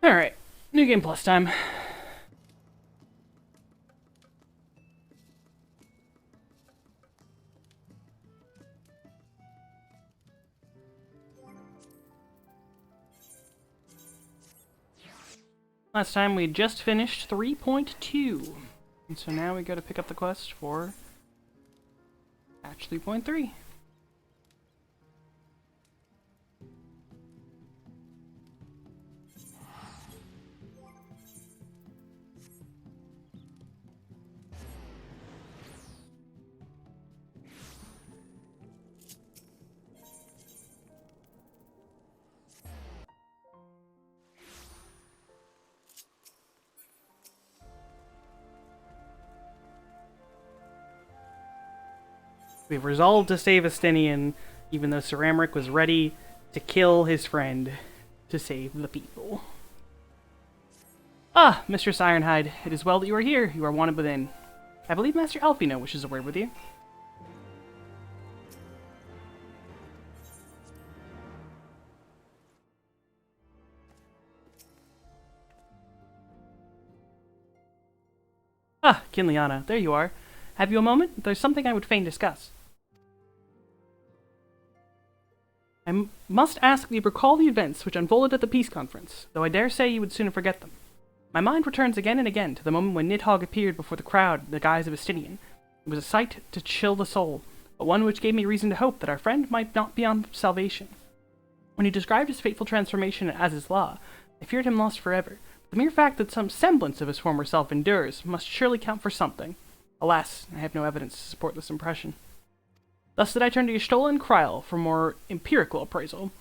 Alright, new game plus time. Last time we just finished 3.2. And so now we gotta pick up the quest for patch 3.3. We've resolved to save Estinian, even though Sir Amric was ready to kill his friend to save the people. Ah, Mistress Ironhide, it is well that you are here. You are wanted within. I believe Master Alfino wishes a word with you. Ah, Kinliana, there you are. Have you a moment? There's something I would fain discuss. I must ask that you recall the events which unfolded at the peace conference, though I dare say you would sooner forget them. My mind returns again and again to the moment when Nidhogg appeared before the crowd in the guise of Estinian. It was a sight to chill the soul, but one which gave me reason to hope that our friend might not be on salvation. When he described his fateful transformation as his law, I feared him lost forever. The mere fact that some semblance of his former self endures must surely count for something. Alas, I have no evidence to support this impression. Thus did I turn to Y'shtola and Kryl for more empirical appraisal.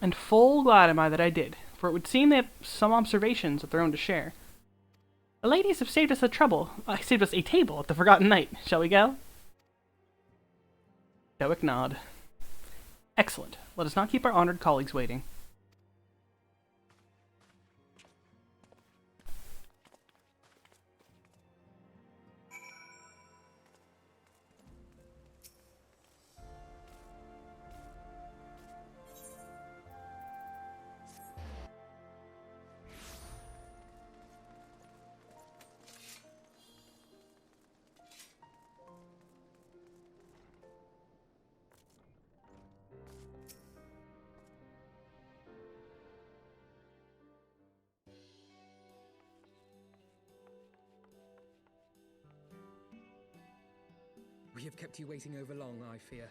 And full glad am I that I did, for it would seem they have some observations of their own to share. The ladies have saved us a table at the Forgotten Night. Shall we go? Stoic nod. Excellent. Let us not keep our honored colleagues waiting. We have kept you waiting over long, I fear.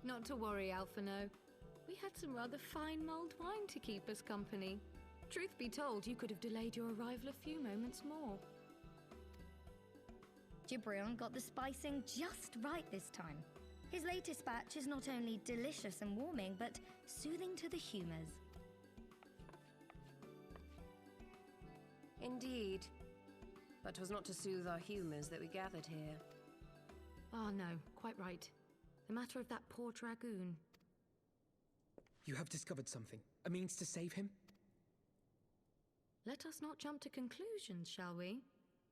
Not to worry, Alphino. We had some rather fine mulled wine to keep us company. Truth be told, you could have delayed your arrival a few moments more. Gibrion got the spicing just right this time. His latest batch is not only delicious and warming, but soothing to the humours. Indeed. But 'twas not to soothe our humours that we gathered here. Ah, no, quite right. The matter of that poor dragoon. You have discovered something. A means to save him? Let us not jump to conclusions, shall we?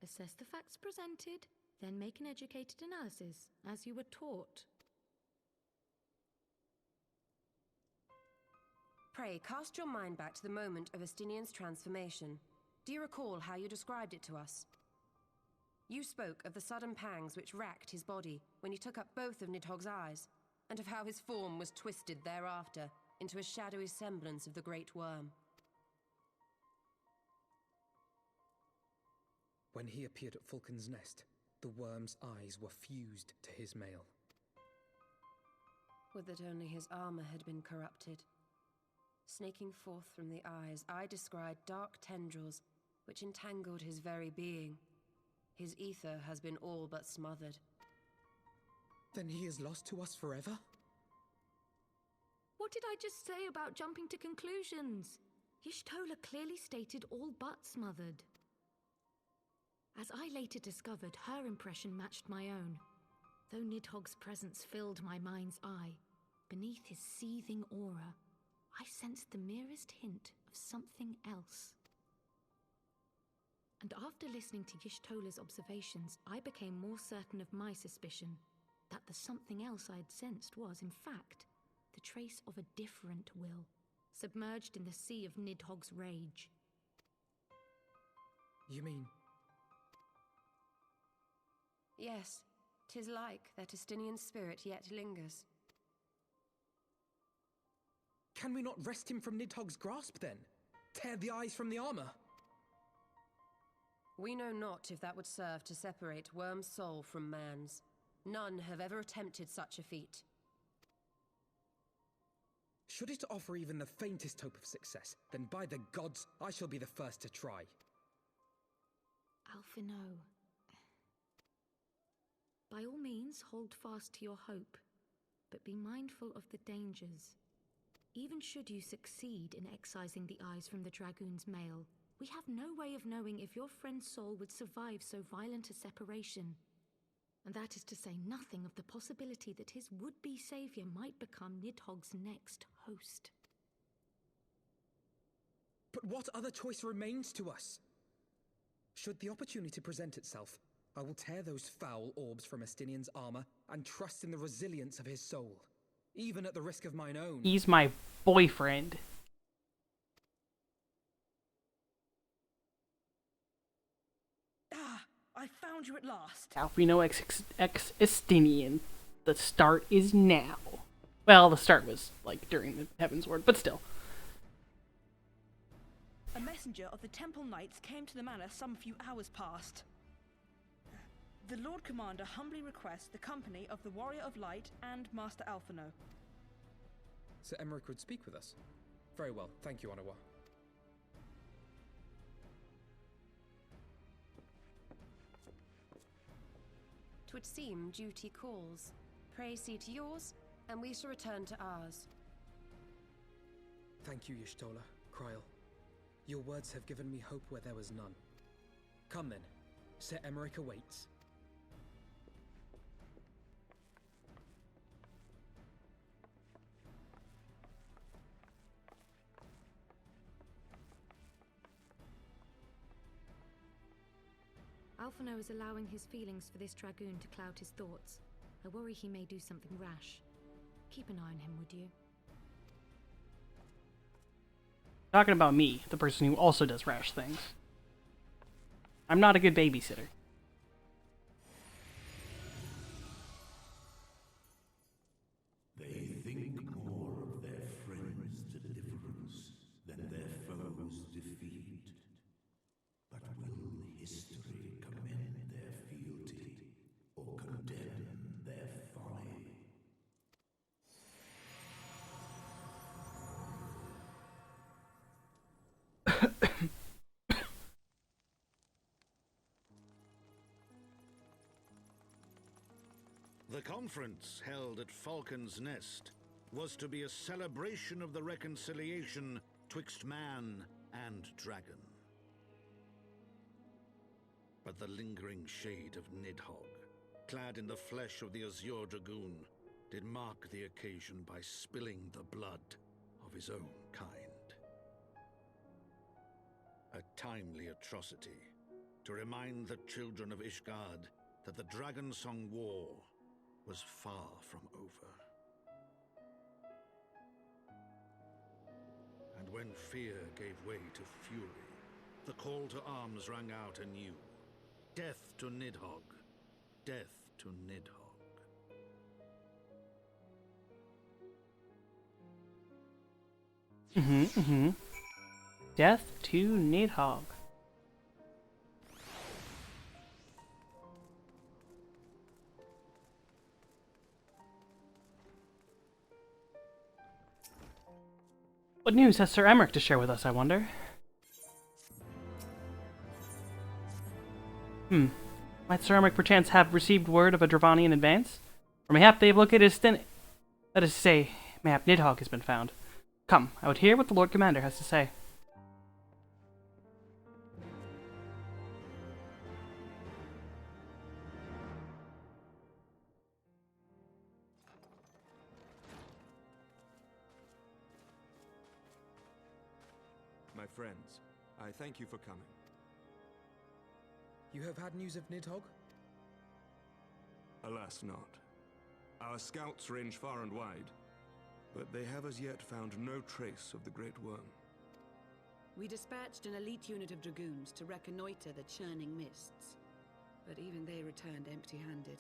Assess the facts presented, then make an educated analysis, as you were taught. Pray, cast your mind back to the moment of Estinian's transformation. Do you recall how you described it to us? You spoke of the sudden pangs which racked his body when he took up both of Nidhogg's eyes, and of how his form was twisted thereafter into a shadowy semblance of the great worm. When he appeared at Falcon's Nest, the worm's eyes were fused to his mail. Would that only his armor had been corrupted. Snaking forth from the eyes, I descried dark tendrils which entangled his very being. His ether has been all but smothered. Then he is lost to us forever? What did I just say about jumping to conclusions? Y'shtola clearly stated all but smothered. As I later discovered, her impression matched my own. Though Nidhogg's presence filled my mind's eye, beneath his seething aura, I sensed the merest hint of something else. And after listening to Y'shtola's observations, I became more certain of my suspicion, that the something else I had sensed was, in fact, the trace of a different will, submerged in the sea of Nidhogg's rage. You mean... Yes, 'tis like that Estinian spirit yet lingers. Can we not wrest him from Nidhogg's grasp, then? Tear the eyes from the armor? We know not if that would serve to separate Worm's soul from man's. None have ever attempted such a feat. Should it offer even the faintest hope of success, then by the gods, I shall be the first to try. Alphino. By all means, hold fast to your hope, but be mindful of the dangers. Even should you succeed in excising the eyes from the Dragoon's mail, we have no way of knowing if your friend's soul would survive so violent a separation. And that is to say nothing of the possibility that his would-be savior might become Nidhogg's next host. But what other choice remains to us? Should the opportunity present itself, I will tear those foul orbs from Estinian's armor and trust in the resilience of his soul, even at the risk of mine own. He's my boyfriend. Ah, I found you at last. Alphino X Estinian. The start is now. Well, the start was, like, during the Heavensward, but still. A messenger of the Temple Knights came to the manor some few hours past. The Lord Commander humbly requests the company of the Warrior of Light and Master Alphino. Sir Emmerich would speak with us. Very well, thank you, Onawa. 'Twould seem duty calls. Pray see to yours, and we shall return to ours. Thank you, Y'shtola, Kryl. Your words have given me hope where there was none. Come then, Sir Emmerich awaits. Alphino is allowing his feelings for this Dragoon to cloud his thoughts. I worry he may do something rash. Keep an eye on him, would you? Talking about me, the person who also does rash things. I'm not a good babysitter. They think more of their friends' deliverance than their foes' defeat. But will history commend their fealty or condemn their folly? The conference held at Falcon's Nest was to be a celebration of the reconciliation twixt man and dragon. But the lingering shade of Nidhogg, clad in the flesh of the Azure Dragoon, did mark the occasion by spilling the blood of his own kind. A timely atrocity to remind the children of Ishgard that the Dragonsong War was far from over. And when fear gave way to fury, the call to arms rang out anew. Death to Nidhogg. Death to Nidhogg. Death to Nidhogg. What news has Sir Emmerich to share with us, I wonder? Might Sir Emmerich perchance have received word of a Dravani in advance? Or mayhap they have located his that is to say, mayhap Nidhogg has been found. Come, I would hear what the Lord Commander has to say. My friends, I thank you for coming. You have had news of Nidhogg? Alas not. Our scouts range far and wide. but they have as yet found no trace of the Great Worm. We dispatched an elite unit of dragoons to reconnoiter the churning mists, but even they returned empty-handed.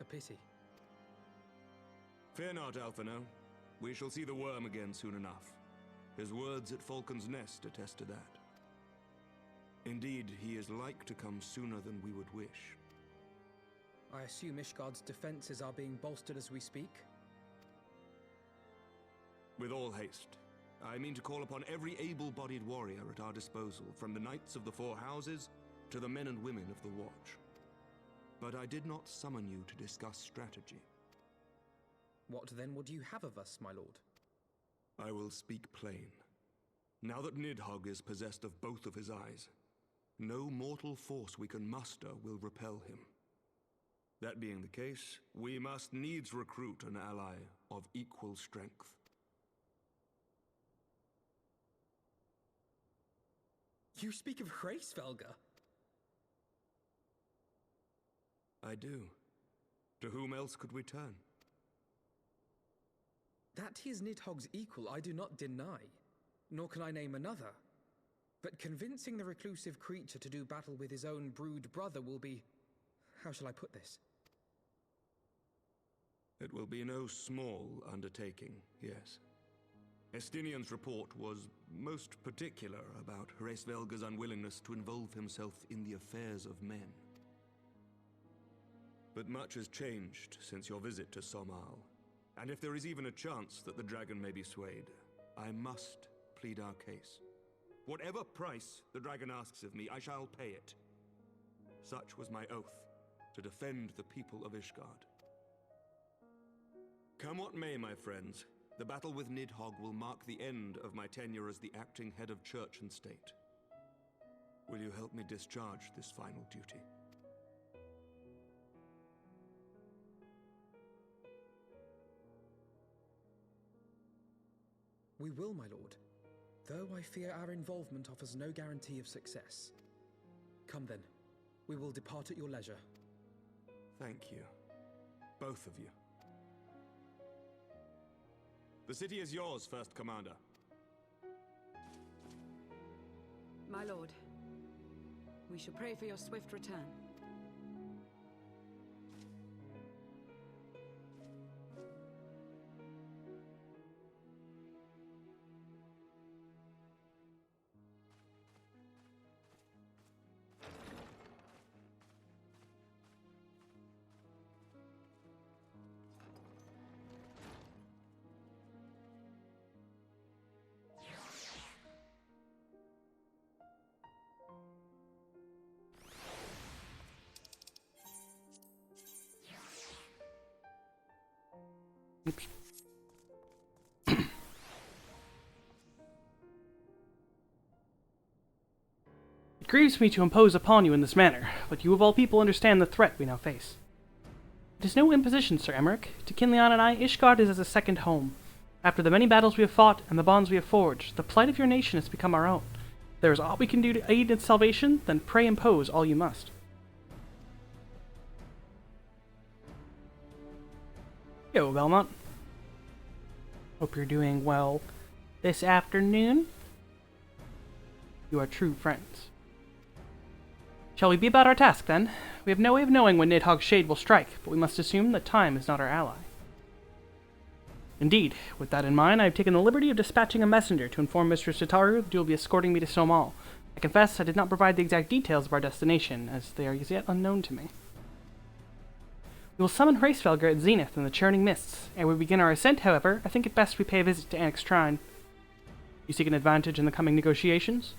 A pity. Fear not, Alphino. We shall see the worm again soon enough. His words at Falcon's Nest attest to that. Indeed, he is like to come sooner than we would wish. I assume Ishgard's defenses are being bolstered as we speak? With all haste. I mean to call upon every able-bodied warrior at our disposal, from the Knights of the Four Houses to the men and women of the Watch. But I did not summon you to discuss strategy. What then would you have of us, my lord? I will speak plain. Now that Nidhogg is possessed of both of his eyes, no mortal force we can muster will repel him. That being the case, we must needs recruit an ally of equal strength. You speak of Hraesvelgr? I do. To whom else could we turn? That he is Nidhogg's equal I do not deny, nor can I name another. But convincing the reclusive creature to do battle with his own brood brother will be... how shall I put this? It will be no small undertaking, yes. Estinian's report was most particular about Hraesvelgr's unwillingness to involve himself in the affairs of men. But much has changed since your visit to Somal, and if there is even a chance that the dragon may be swayed, I must plead our case. Whatever price the dragon asks of me, I shall pay it. Such was my oath, to defend the people of Ishgard. Come what may, my friends, the battle with Nidhogg will mark the end of my tenure as the acting head of church and state. Will you help me discharge this final duty? We will, my lord, though I fear our involvement offers no guarantee of success. Come then, we will depart at your leisure. Thank you, both of you. The city is yours, First Commander. My lord, we shall pray for your swift return. Oops. It grieves me to impose upon you in this manner, but you of all people understand the threat we now face. It is no imposition, Sir Emmerich. To Kinleon and I, Ishgard is as a second home. After the many battles we have fought and the bonds we have forged, the plight of your nation has become our own. If there is aught we can do to aid its salvation, then pray impose all you must. Yo, Belmont. Hope you're doing well this afternoon. You are true friends. Shall we be about our task, then? We have no way of knowing when Nidhogg's shade will strike, but we must assume that time is not our ally. Indeed, with that in mind, I have taken the liberty of dispatching a messenger to inform Mistress Tataru that you will be escorting me to Somal. I confess I did not provide the exact details of our destination, as they are as yet unknown to me. We will summon Hraesvelgr at Zenith in the churning mists. Ere we begin our ascent, however, I think it best we pay a visit to Annick's shrine. You seek an advantage in the coming negotiations?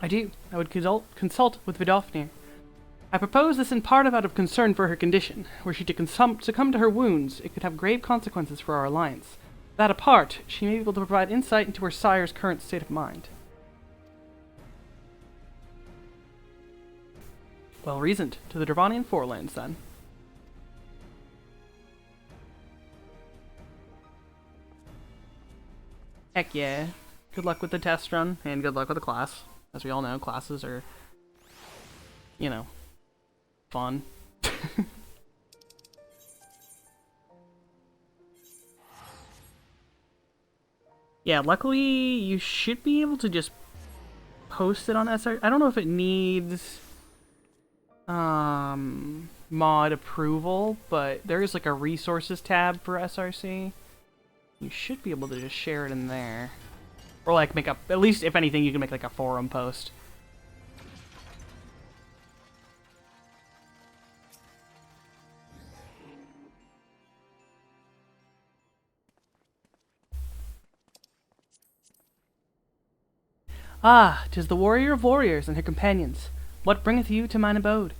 I do. I would consult with Vidofnir. I propose this in part out of concern for her condition. Were she to succumb to her wounds, it could have grave consequences for our alliance. That apart, she may be able to provide insight into her sire's current state of mind. Well reasoned. To the Dravanian Forelands, then. Heck yeah. Good luck with the test run, and good luck with the class. As we all know, classes are, you know, fun. Yeah, luckily you should be able to just post it on SR. I don't know if it needs mod approval, but there is like a resources tab for SRC. You should be able to just share it in there. Or like make up, at least if anything, you can make like a forum post. Ah, 'tis the warrior of warriors and her companions. What bringeth you to mine abode?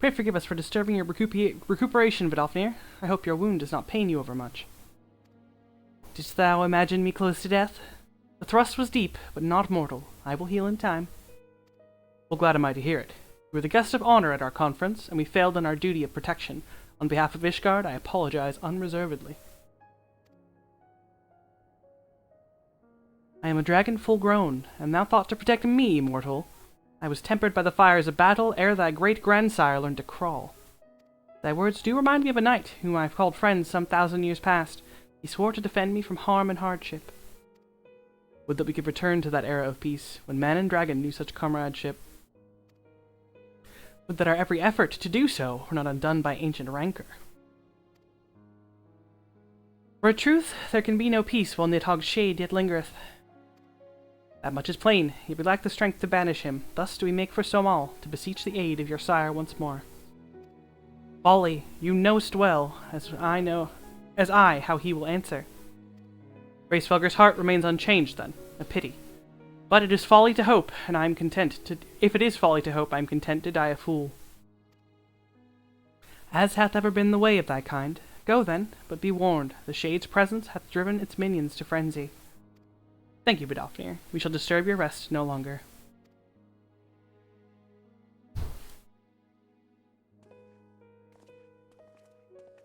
Pray forgive us for disturbing your recuperation, Vidalfnir. I hope your wound does not pain you overmuch. Didst thou imagine me close to death? The thrust was deep, but not mortal. I will heal in time. Well, glad am I to hear it. You were the guest of honor at our conference, and we failed in our duty of protection. On behalf of Ishgard, I apologize unreservedly. I am a dragon full grown, and thou thought to protect me, mortal. I was tempered by the fires of battle ere thy great-grandsire learned to crawl. Thy words do remind me of a knight, whom I have called friend some 1,000 years past. He swore to defend me from harm and hardship. Would that we could return to that era of peace, when man and dragon knew such comradeship. Would that our every effort to do so were not undone by ancient rancor. For a truth, there can be no peace while Nidhogg's shade yet lingereth. That much is plain, yet we lack the strength to banish him. Thus do we make for Somal, to beseech the aid of your sire once more. Folly, you knowst well, as I, how he will answer. Hraesvelgr's heart remains unchanged, then. A pity. But it is folly to hope, and I am content to... If it is folly to hope, I am content to die a fool. As hath ever been the way of thy kind. Go, then, but be warned. The Shade's presence hath driven its minions to frenzy. Thank you, Vidalfnir. We shall disturb your rest no longer.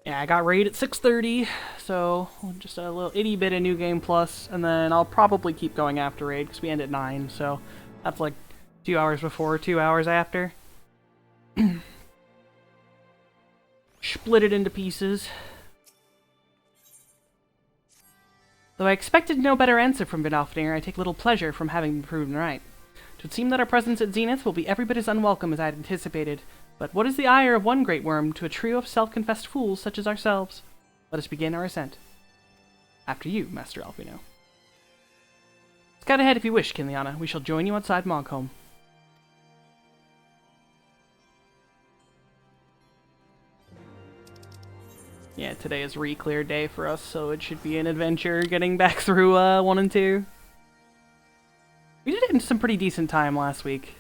Yeah, I got raid at 6:30, so just a little itty bit of New Game Plus, and then I'll probably keep going after raid, because we end at 9, so that's like 2 hours before, 2 hours after. Split it into pieces. Though I expected no better answer from Vidalfnir, I take little pleasure from having been proven right. It would seem that our presence at Zenith will be every bit as unwelcome as I had anticipated, but what is the ire of one great worm to a trio of self-confessed fools such as ourselves? Let us begin our ascent. After you, Master Alphino. Scout ahead if you wish, Kinliana. We shall join you outside Mogholm. Yeah, today is re-clear day for us, so it should be an adventure getting back through 1 and 2. We did it in some pretty decent time last week.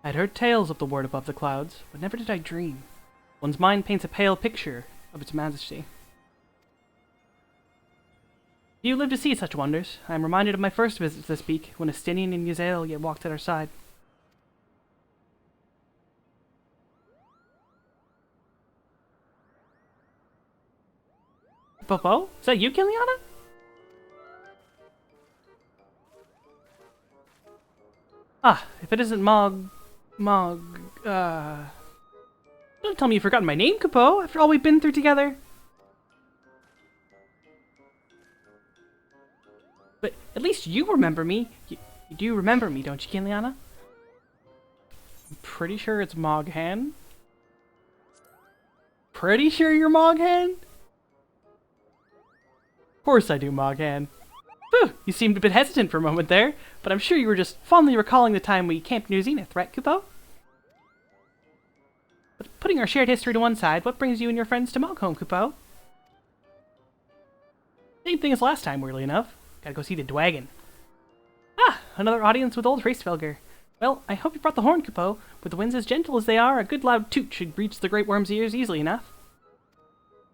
I'd heard tales of the word above the clouds, but never did I dream. One's mind paints a pale picture of its majesty. Do you live to see such wonders? I am reminded of my first visit to this peak, when Estinian and Yazael yet walked at our side. Popo? Is that you, Kiliana? Ah, if it isn't don't tell me you've forgotten my name, Capo, after all we've been through together. But at least you remember me. You do remember me, don't you, Kiliana? I'm pretty sure it's Moghan. Pretty sure you're Moghan? Of course I do, Moghan. Whew, you seemed a bit hesitant for a moment there, but I'm sure you were just fondly recalling the time we camped near Zenith, right, Kupo? But putting our shared history to one side, what brings you and your friends to Mogholm, Kupo? Same thing as last time, weirdly enough. Gotta go see the Dwagon. Ah, another audience with old Hraesvelgr. Well, I hope you brought the horn, Kupo. With the winds as gentle as they are, a good loud toot should reach the Great Worm's ears easily enough.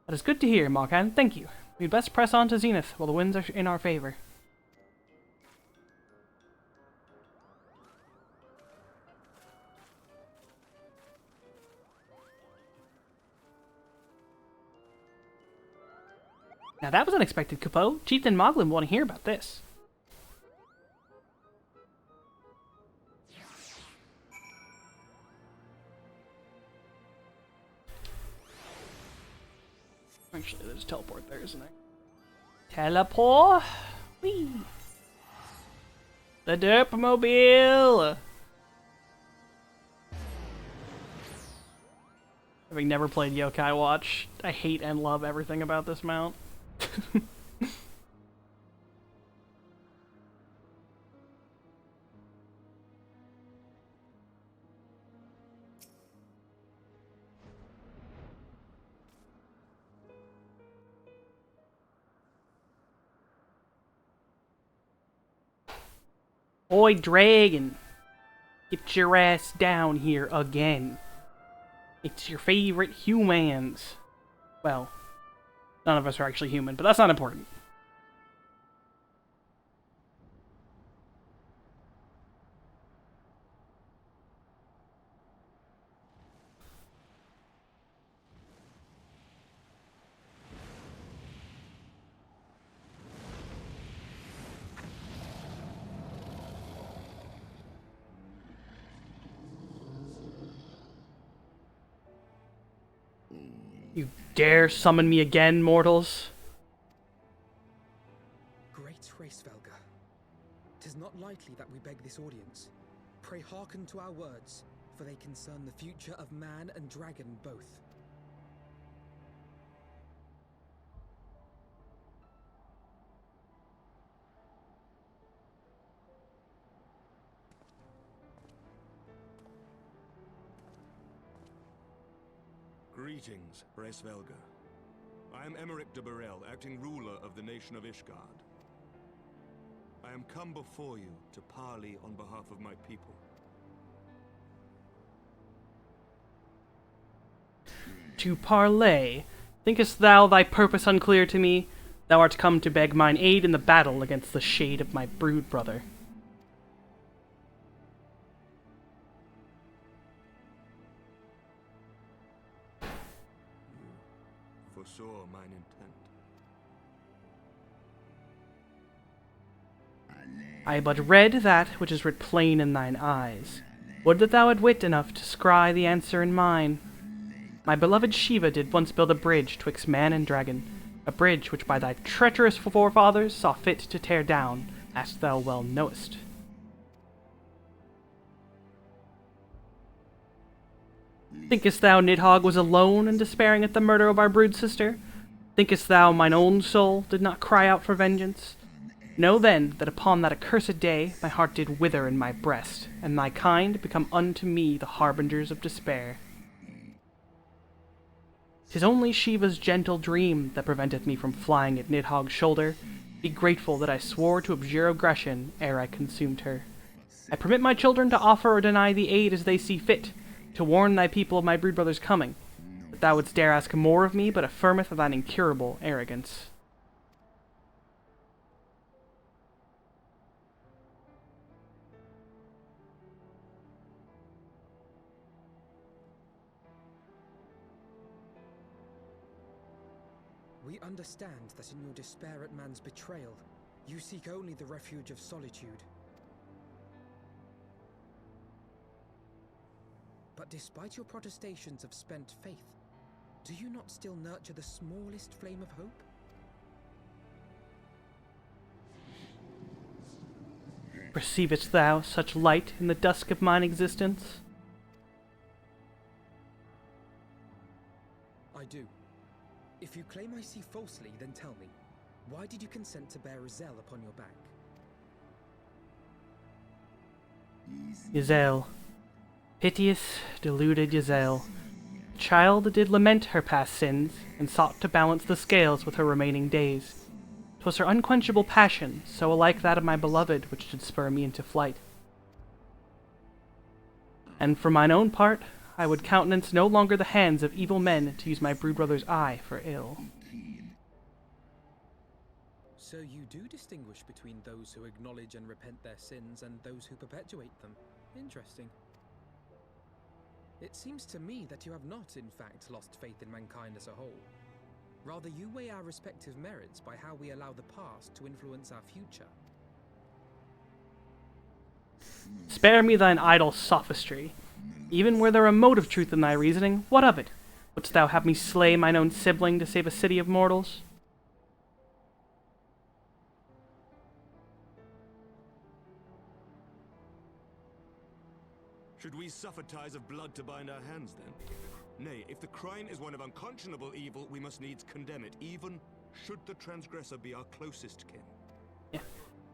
That is good to hear, Moghan. Thank you. We'd best press on to Zenith while the winds are in our favor. Now that was unexpected, Kupo. Chieftain Moglin will want to hear about this. Actually, there's a teleport there, isn't there? Teleport? Whee! The Derpmobile! Having never played Yokai Watch, I hate and love everything about this mount. Oi, dragon! Get your ass down here again. It's your favorite humans. Well, none of us are actually human, but that's not important. You dare summon me again, mortals? Great Racevelga, 'tis not lightly that we beg this audience. Pray hearken to our words, for they concern the future of man and dragon both. Greetings, Racevelga. I am Emmerich de Burrell, acting ruler of the nation of Ishgard. I am come before you to parley on behalf of my people. To parley? Thinkest thou thy purpose unclear to me? Thou art come to beg mine aid in the battle against the shade of my brood brother. You foresaw mine intent. I but read that which is writ plain in thine eyes. Would that thou had wit enough to scry the answer in mine. My beloved Shiva did once build a bridge twixt man and dragon, a bridge which by thy treacherous forefathers saw fit to tear down, as thou well knowest. Thinkest thou Nidhogg was alone in despairing at the murder of our brood sister? Thinkest thou mine own soul did not cry out for vengeance? Know then that upon that accursed day my heart did wither in my breast, and thy kind become unto me the harbingers of despair. 'Tis only Shiva's gentle dream that preventeth me from flying at Nidhogg's shoulder. Be grateful that I swore to abjure aggression ere I consumed her. I permit my children to offer or deny thee aid as they see fit, to warn thy people of my brood brother's coming. But thou wouldst dare ask more of me, but affirmeth of thine incurable arrogance. We understand that in your despair at man's betrayal, you seek only the refuge of solitude. But despite your protestations of spent faith, do you not still nurture the smallest flame of hope? Perceivest thou such light in the dusk of mine existence? I do. If you claim I see falsely, then tell me, why did you consent to bear Giselle upon your back? Giselle. Piteous, deluded Giselle. The child did lament her past sins, and sought to balance the scales with her remaining days. 'Twas her unquenchable passion, so alike that of my beloved, which did spur me into flight. And for mine own part, I would countenance no longer the hands of evil men to use my brood brother's eye for ill. So you do distinguish between those who acknowledge and repent their sins and those who perpetuate them. Interesting. It seems to me that you have not, in fact, lost faith in mankind as a whole. Rather, you weigh our respective merits by how we allow the past to influence our future. Spare me thine idle sophistry. Even were there a mote of truth in thy reasoning, what of it? Wouldst thou have me slay mine own sibling to save a city of mortals? Should we suffer ties of blood to bind our hands, then? Nay, if the crime is one of unconscionable evil, we must needs condemn it, even should the transgressor be our closest kin. Yeah.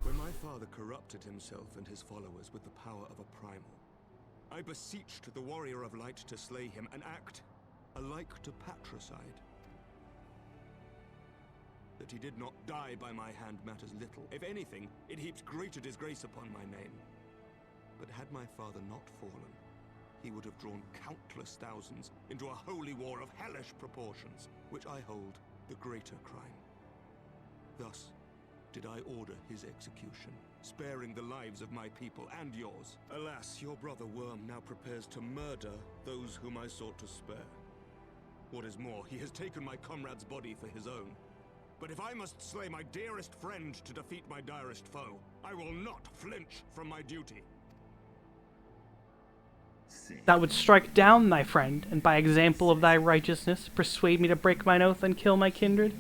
When my father corrupted himself and his followers with the power of a primal, I beseeched the Warrior of Light to slay him, an act alike to patricide. That he did not die by my hand matters little. If anything, it heaps greater disgrace upon my name. But had my father not fallen, he would have drawn countless thousands into a holy war of hellish proportions, which I hold the greater crime. Thus did I order his execution, sparing the lives of my people and yours. Alas, your brother Worm now prepares to murder those whom I sought to spare. What is more, he has taken my comrade's body for his own. But if I must slay my dearest friend to defeat my direst foe, I will not flinch from my duty. That would strike down thy friend, and by example of thy righteousness, persuade me to break mine oath and kill my kindred?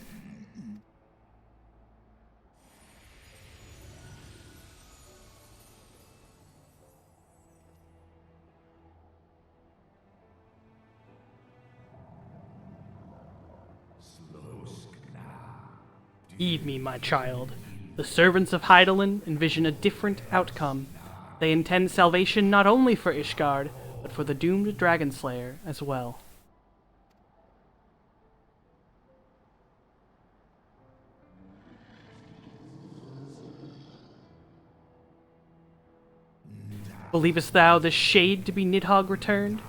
Heed me, my child. The servants of Hydaelyn envision a different outcome. They intend salvation not only for Ishgard, but for the doomed Dragon Slayer as well. Believest thou this shade to be Nidhogg returned?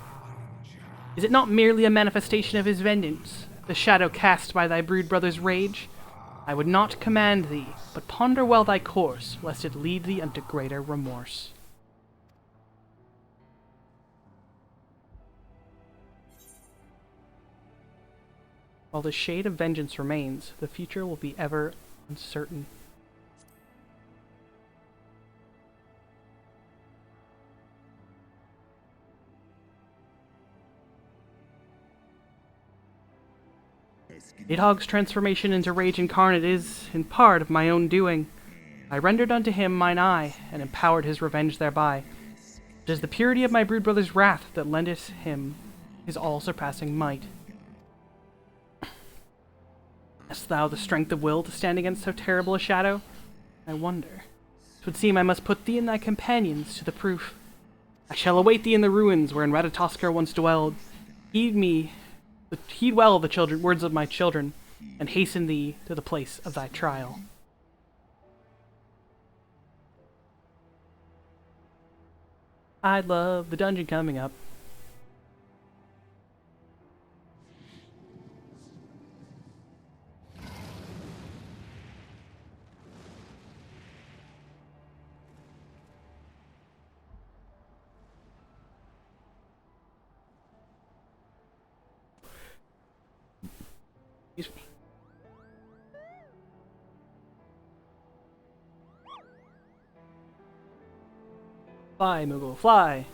Is it not merely a manifestation of his vengeance, the shadow cast by thy brood brother's rage? I would not command thee, but ponder well thy course, lest it lead thee unto greater remorse. While the shade of vengeance remains, the future will be ever uncertain. Nidhogg's transformation into Rage Incarnate is, in part, of my own doing. I rendered unto him mine eye, and empowered his revenge thereby. It is the purity of my brood brother's wrath that lendeth him his all-surpassing might. Hast thou the strength of will to stand against so terrible a shadow? I wonder. 'Twould seem I must put thee and thy companions to the proof. I shall await thee in the ruins wherein Ratatoskr once dwelled. Heed well the words of my children, and hasten thee to the place of thy trial. I love the dungeon coming up. Excuse me. Fly, Moogle, fly!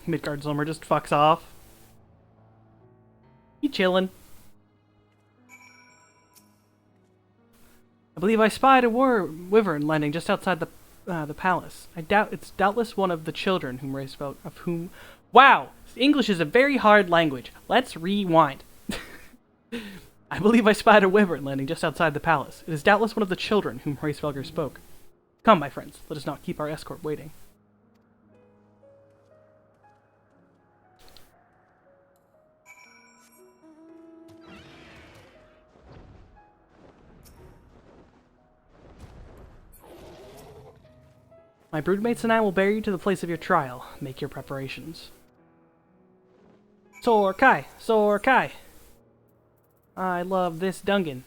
Midgard Zilmer just fucks off. He chillin'. I believe I spied a wyvern landing just outside the palace. I doubt it's doubtless one of the children whom Wow! English is a very hard language. Let's rewind. I believe I spied a wyvern landing just outside the palace. It is doubtless one of the children whom Hraesvelgr spoke. Come, my friends, let us not keep our escort waiting. My broodmates and I will bear you to the place of your trial. Make your preparations. Sor Kai! Sor Kai! I love this dungeon.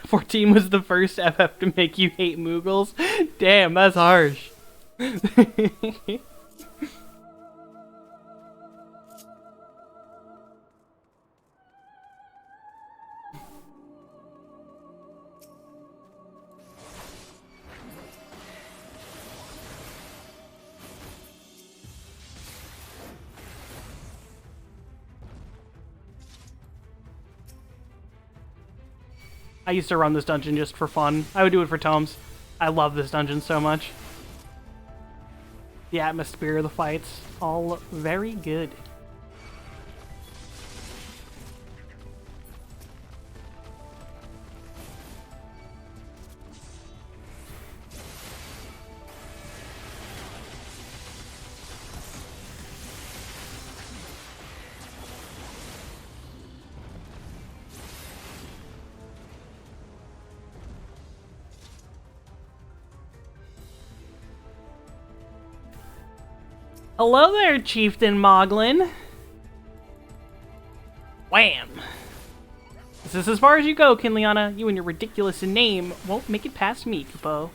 14 was the first FF to make you hate Moogles? Damn, that's harsh. I used to run this dungeon just for fun. I would do it for Tomes. I love this dungeon so much. The atmosphere of the fights, all very good. Hello there, Chieftain Moglin. Wham! Is this as far as you go, Kinliana? You and your ridiculous name won't make it past me, Kupo.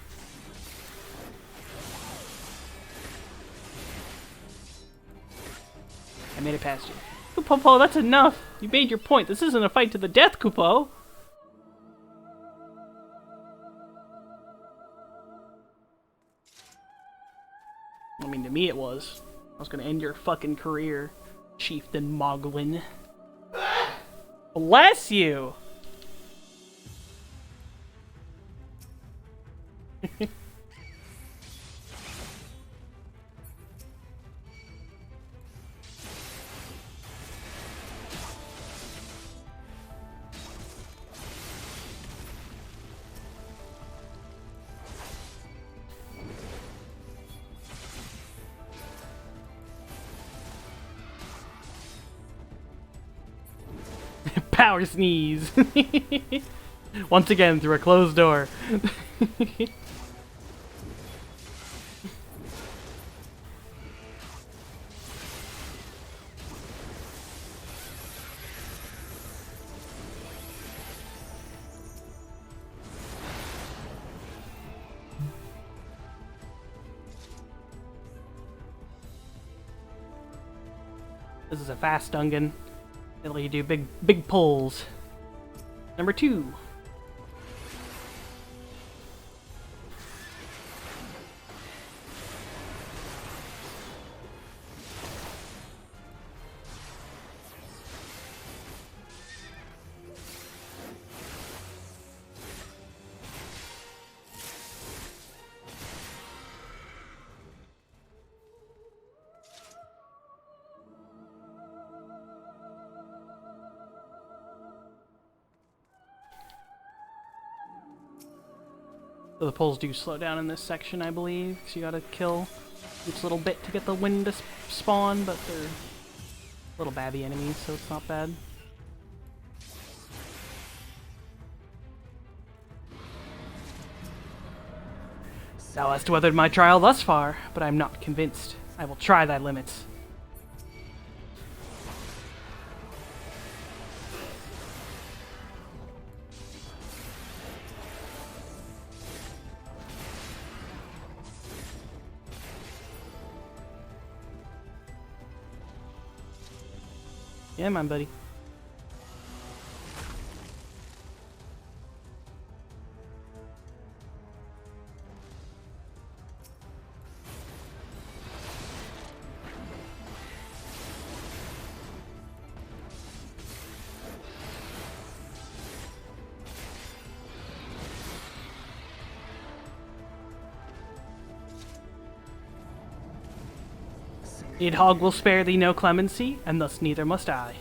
I made it past you. Kupo, that's enough. You made your point. This isn't a fight to the death, Kupo. I mean, to me it was. I was gonna end your fucking career, Chieftain Moglin. Bless you! Power sneeze! Once again, through a closed door. This is a fast Dungan. It'll let you do big pulls. Number 2. So the pulls do slow down in this section, I believe, because you gotta kill each little bit to get the wind to spawn, but they're little babby enemies, so it's not bad. Thou hast weathered my trial thus far, but I am not convinced. I will try thy limits. Yeah, man, buddy. Nidhogg will spare thee no clemency, and thus neither must I.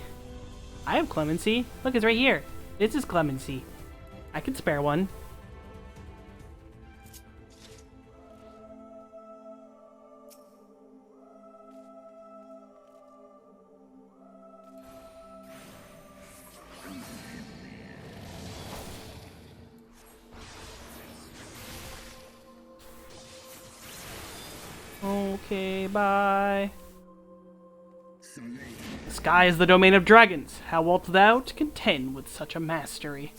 I have clemency. Look, it's right here. This is clemency. I can spare one. Okay, bye. The sky is the domain of dragons. How wilt thou to contend with such a mastery?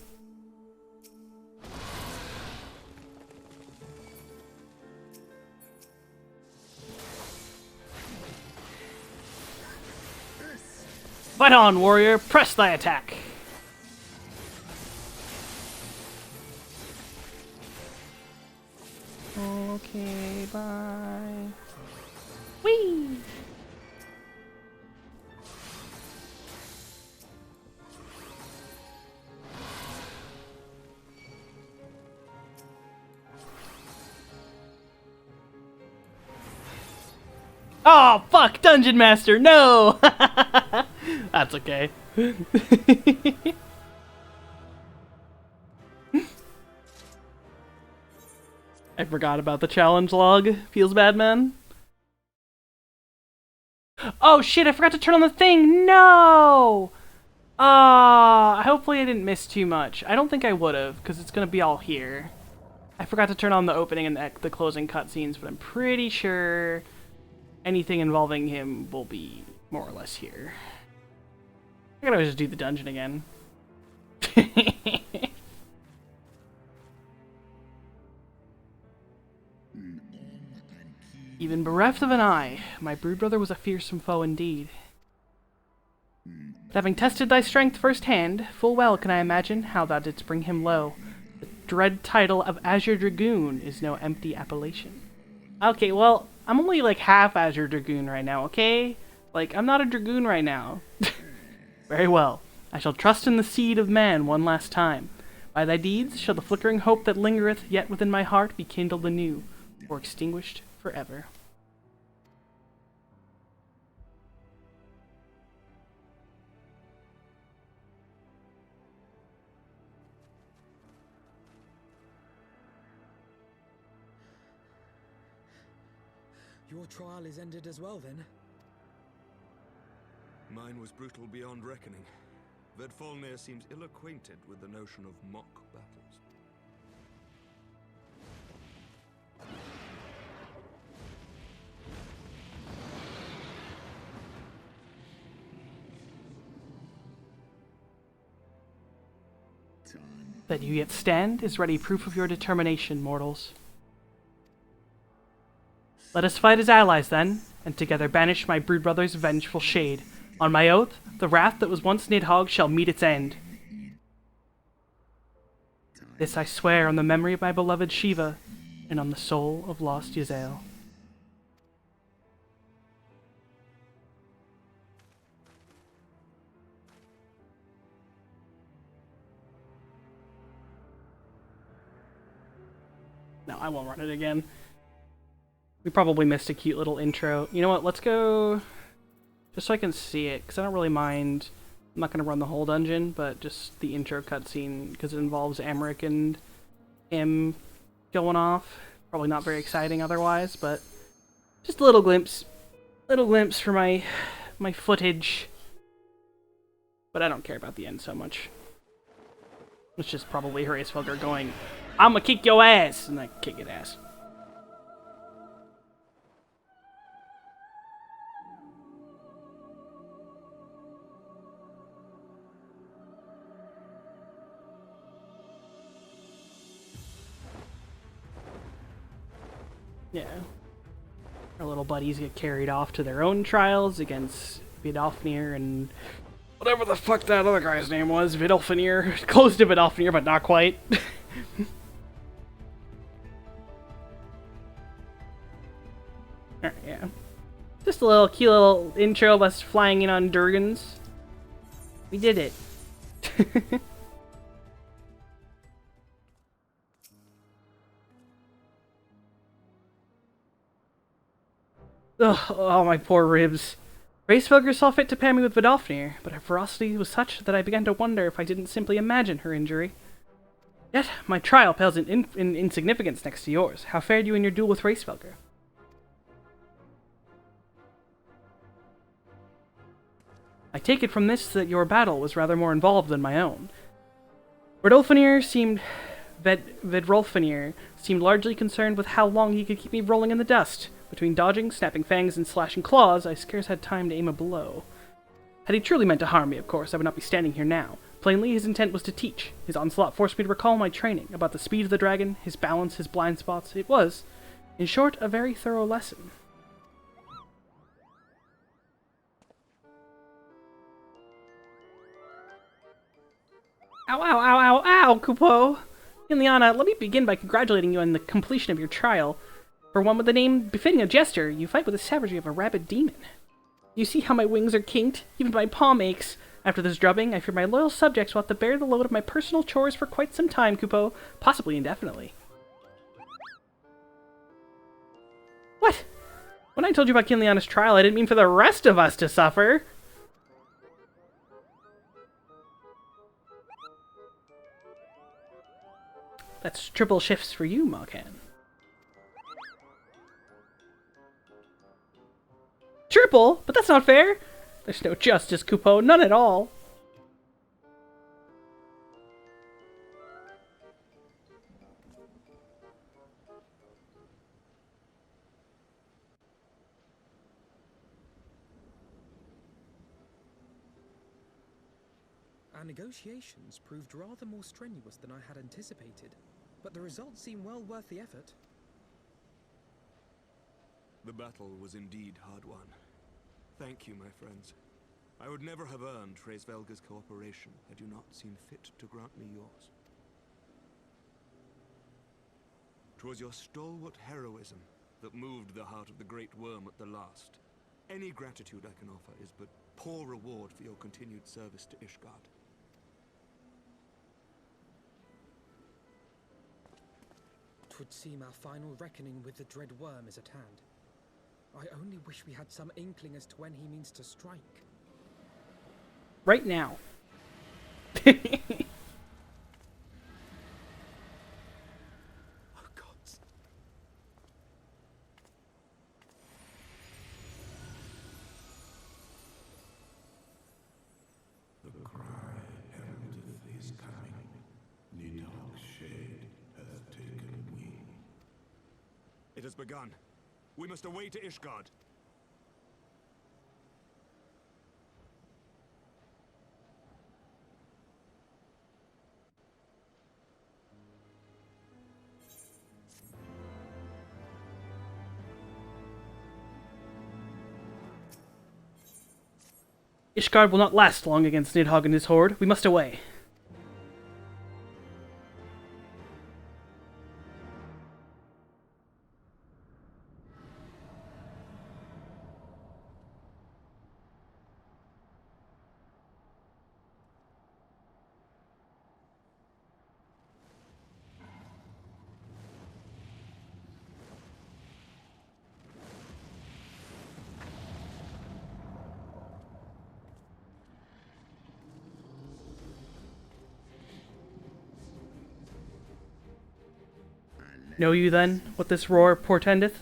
Fight on, warrior! Press thy attack! Okay, bye. Whee! Oh, fuck! Dungeon Master, no! That's okay. I forgot about the challenge log. Feels bad, man. Oh shit, I forgot to turn on the thing! No! Hopefully I didn't miss too much. I don't think I would've, because it's gonna be all here. I forgot to turn on the opening and the closing cutscenes, but I'm pretty sure anything involving him will be more or less here. I gotta just do the dungeon again. Even bereft of an eye, my broodbrother was a fearsome foe indeed. But having tested thy strength firsthand, full well can I imagine how thou didst bring him low. The dread title of Azure Dragoon is no empty appellation. Okay, well, I'm only like half Azure Dragoon right now, okay? Like, I'm not a Dragoon right now. Very well. I shall trust in the seed of man one last time. By thy deeds shall the flickering hope that lingereth yet within my heart be kindled anew, or extinguished forever. Your trial is ended as well, then? Mine was brutal beyond reckoning. Vedfalnir seems ill-acquainted with the notion of mock battles. That you yet stand is ready proof of your determination, mortals. Let us fight as allies, then, and together banish my broodbrother's vengeful shade. On my oath, the wrath that was once Nidhogg shall meet its end. This I swear on the memory of my beloved Shiva, and on the soul of lost Yazel. No, I won't run it again. We probably missed a cute little intro. You know what, let's go... just so I can see it, because I don't really mind... I'm not going to run the whole dungeon, but just the intro cutscene, because it involves Amric and him going off. Probably not very exciting otherwise, but... just a little glimpse. Little glimpse for my footage. But I don't care about the end so much. It's just probably Heavensward going, "I'ma kick your ass!" and I kick his ass. Yeah. Our little buddies get carried off to their own trials against Vidofnir and whatever the fuck that other guy's name was. Vidolfinir. Close to Vidolfinir, but not quite. Alright, yeah. Just a little cute little intro of us flying in on Durgans. We did it. Ugh, oh, my poor ribs. Heavensward saw fit to pair me with Vidofnir, but her ferocity was such that I began to wonder if I didn't simply imagine her injury. Yet, my trial pales in insignificance next to yours. How fared you in your duel with Heavensward? I take it from this that your battle was rather more involved than my own. Vedrolfinir seemed largely concerned with how long he could keep me rolling in the dust. Between dodging, snapping fangs, and slashing claws, I scarce had time to aim a blow. Had he truly meant to harm me, of course, I would not be standing here now. Plainly, his intent was to teach. His onslaught forced me to recall my training, about the speed of the dragon, his balance, his blind spots. It was, in short, a very thorough lesson. Ow, ow, ow, ow, ow, Kupo! Ileana, let me begin by congratulating you on the completion of your trial. For one with a name befitting a jester, you fight with the savagery of a rabid demon. You see how my wings are kinked? Even my palm aches. After this drubbing, I fear my loyal subjects will have to bear the load of my personal chores for quite some time, Kupo. Possibly indefinitely. What? When I told you about Kinliana's trial, I didn't mean for the rest of us to suffer. That's triple shifts for you, Makan. Triple? But that's not fair! There's no justice, Kupo. None at all. Our negotiations proved rather more strenuous than I had anticipated, but the results seem well worth the effort. The battle was indeed hard won. Thank you, my friends. I would never have earned Hraesvelga's cooperation had you not seen fit to grant me yours. 'Twas your stalwart heroism that moved the heart of the Great Worm at the last. Any gratitude I can offer is but poor reward for your continued service to Ishgard. 'Twould seem our final reckoning with the dread worm is at hand. I only wish we had some inkling as to when he means to strike. Right now. Oh, gods. The cry heraldeth his coming. Nidhogg's shade hath taken wing. It has begun. We must away to Ishgard. Ishgard will not last long against Nidhogg and his horde. We must away. Know you, then, what this roar portendeth?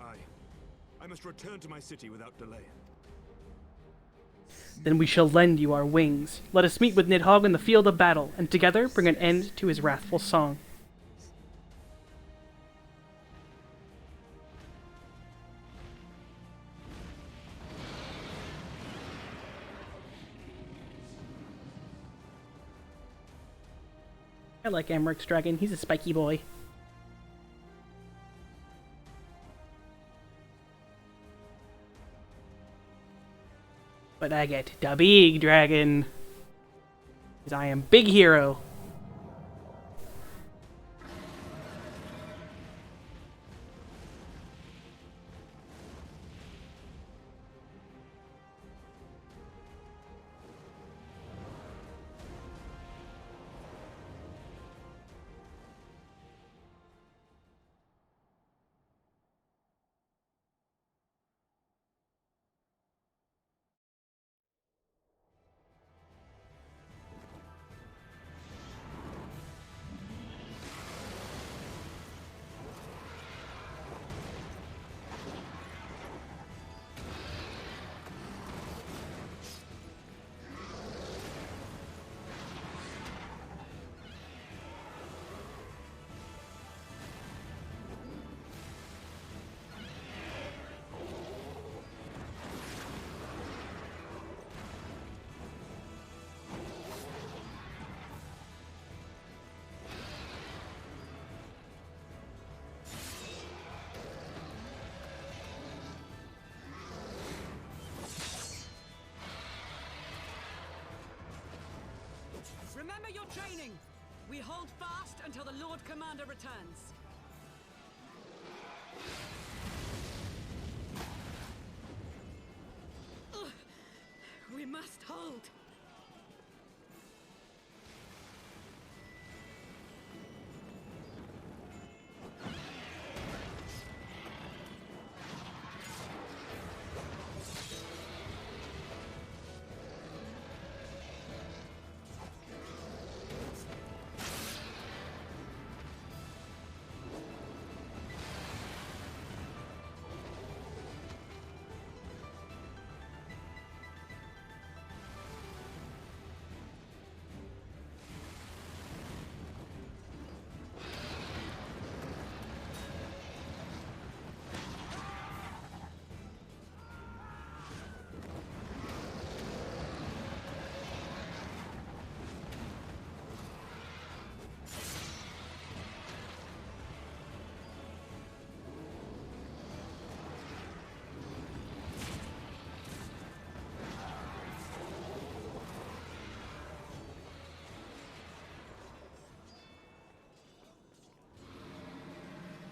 Aye. I must return to my city without delay. Then we shall lend you our wings. Let us meet with Nidhogg in the field of battle, and together bring an end to his wrathful song. I like Amaryk's dragon. He's a spiky boy. But I get the big dragon. Because I am big hero. Remember your training! We hold fast until the Lord Commander returns. Ugh. We must hold.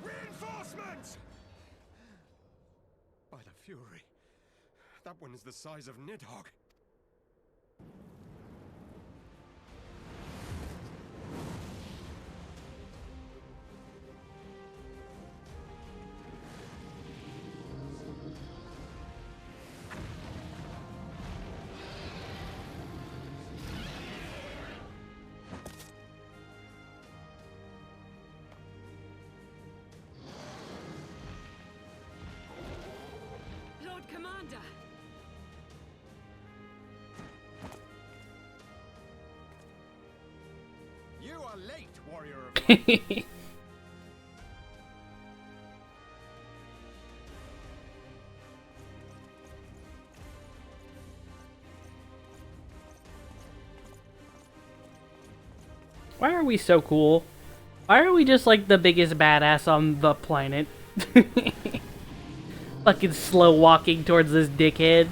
Reinforcements! By the Fury, that one is the size of Nidhogg. Lord Commander! You are late, warrior of light. Why are we so cool? Why are we just like the biggest badass on the planet? Fucking slow walking towards this dickhead.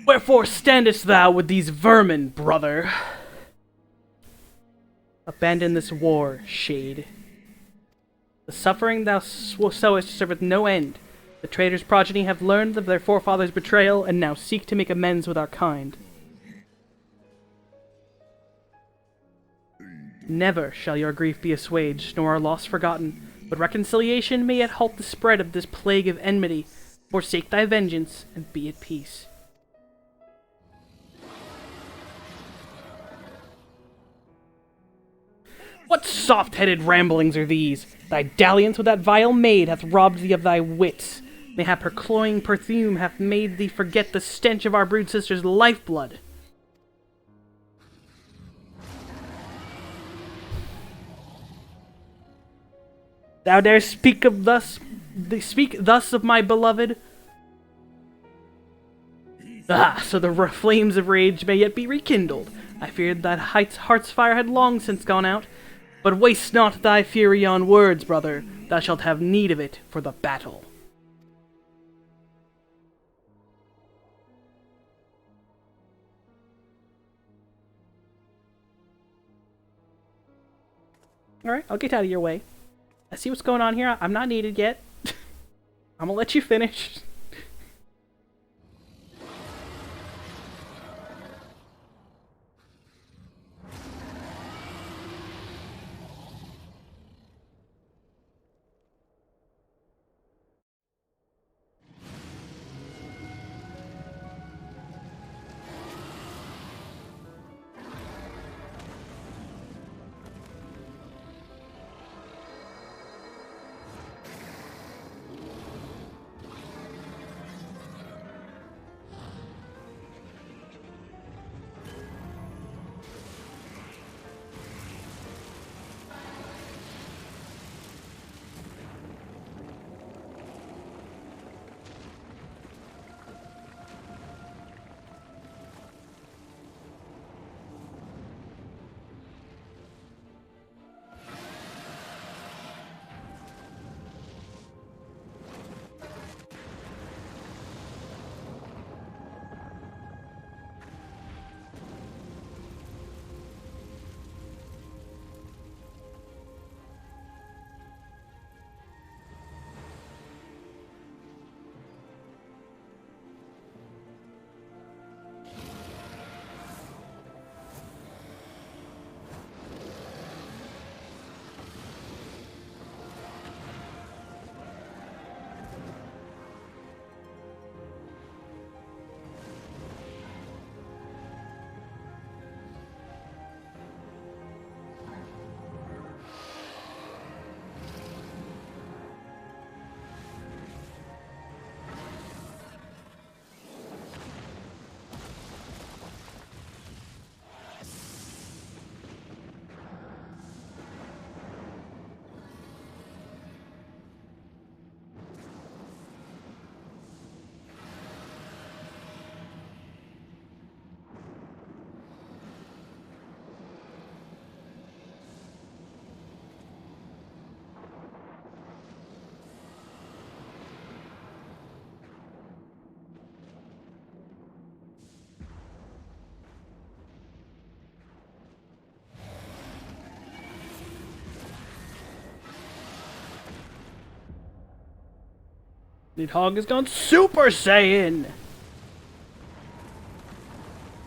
Wherefore standest thou with these vermin, brother? Abandon this war, shade. The suffering thou sowest serveth no end. The traitor's progeny have learned of their forefathers' betrayal, and now seek to make amends with our kind. Never shall your grief be assuaged, nor our loss forgotten, but reconciliation may yet halt the spread of this plague of enmity. Forsake thy vengeance, and be at peace. What soft-headed ramblings are these? Thy dalliance with that vile maid hath robbed thee of thy wits. Mayhap her cloying perfume hath made thee forget the stench of our brood sister's lifeblood. Thou darest speak thus of my beloved? Ah, so the flames of rage may yet be rekindled. I feared that heart's fire had long since gone out. But waste not thy fury on words, brother. Thou shalt have need of it for the battle. Alright, I'll get out of your way. I see what's going on here. I'm not needed yet. I'm gonna let you finish. Nidhogg has gone Super Saiyan!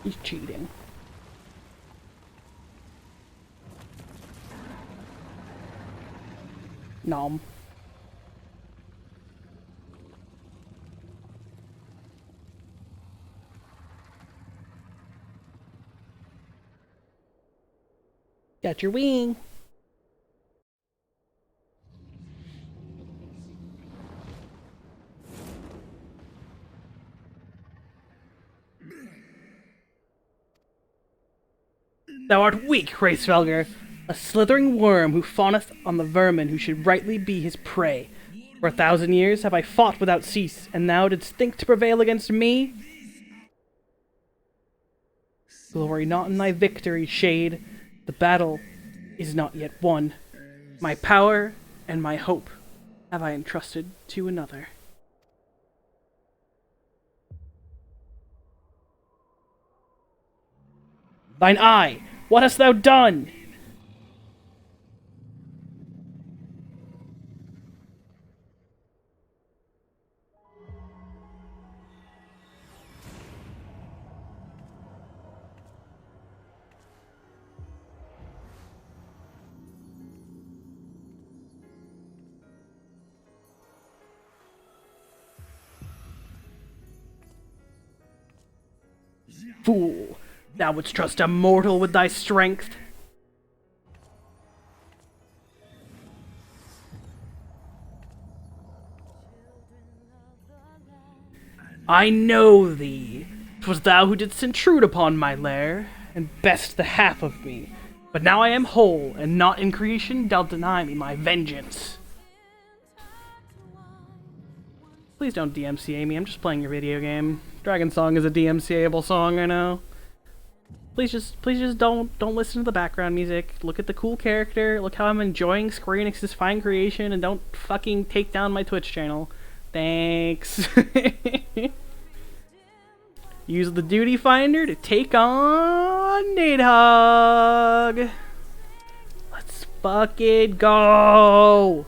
He's cheating. Nom. Got your wing. Thou art weak, Hraesvelgr, a slithering worm who fawneth on the vermin who should rightly be his prey. For 1,000 years have I fought without cease, and thou didst think to prevail against me? Glory not in thy victory, Shade. The battle is not yet won. My power and my hope have I entrusted to another. Thine eye, what hast thou done? Fool, thou wouldst trust a mortal with thy strength? I know thee. 'Twas thou who didst intrude upon my lair, and best the half of me. But now I am whole, and naught in creation shall deny me my vengeance. Please don't DMCA me, I'm just playing your video game. Dragon Song is a DMCA-able song, I know. Please just don't listen to the background music. Look at the cool character, look how I'm enjoying Square Enix's fine creation, and don't fucking take down my Twitch channel. Thanks. Use the duty finder to take on Nidhogg. Let's fucking go.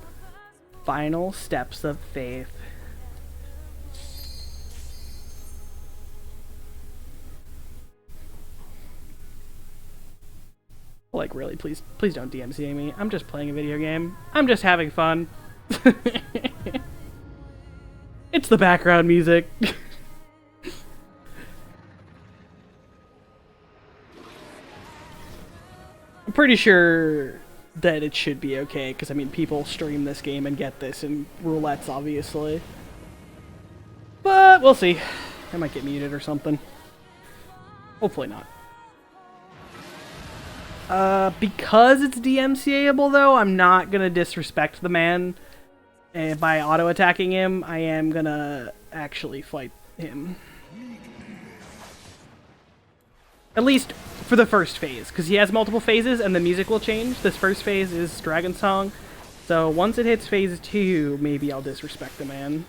Final steps of faith. Like, really, please don't DMCA me. I'm just playing a video game. I'm just having fun. It's the background music. I'm pretty sure that it should be okay, because, I mean, people stream this game and get this in roulettes, obviously. But we'll see. I might get muted or something. Hopefully not. Because it's DMCA-able, though, I'm not gonna disrespect the man. And by auto-attacking him, I am gonna actually fight him. At least for the first phase, because he has multiple phases and the music will change. This first phase is Dragon Song, so once it hits phase 2, maybe I'll disrespect the man.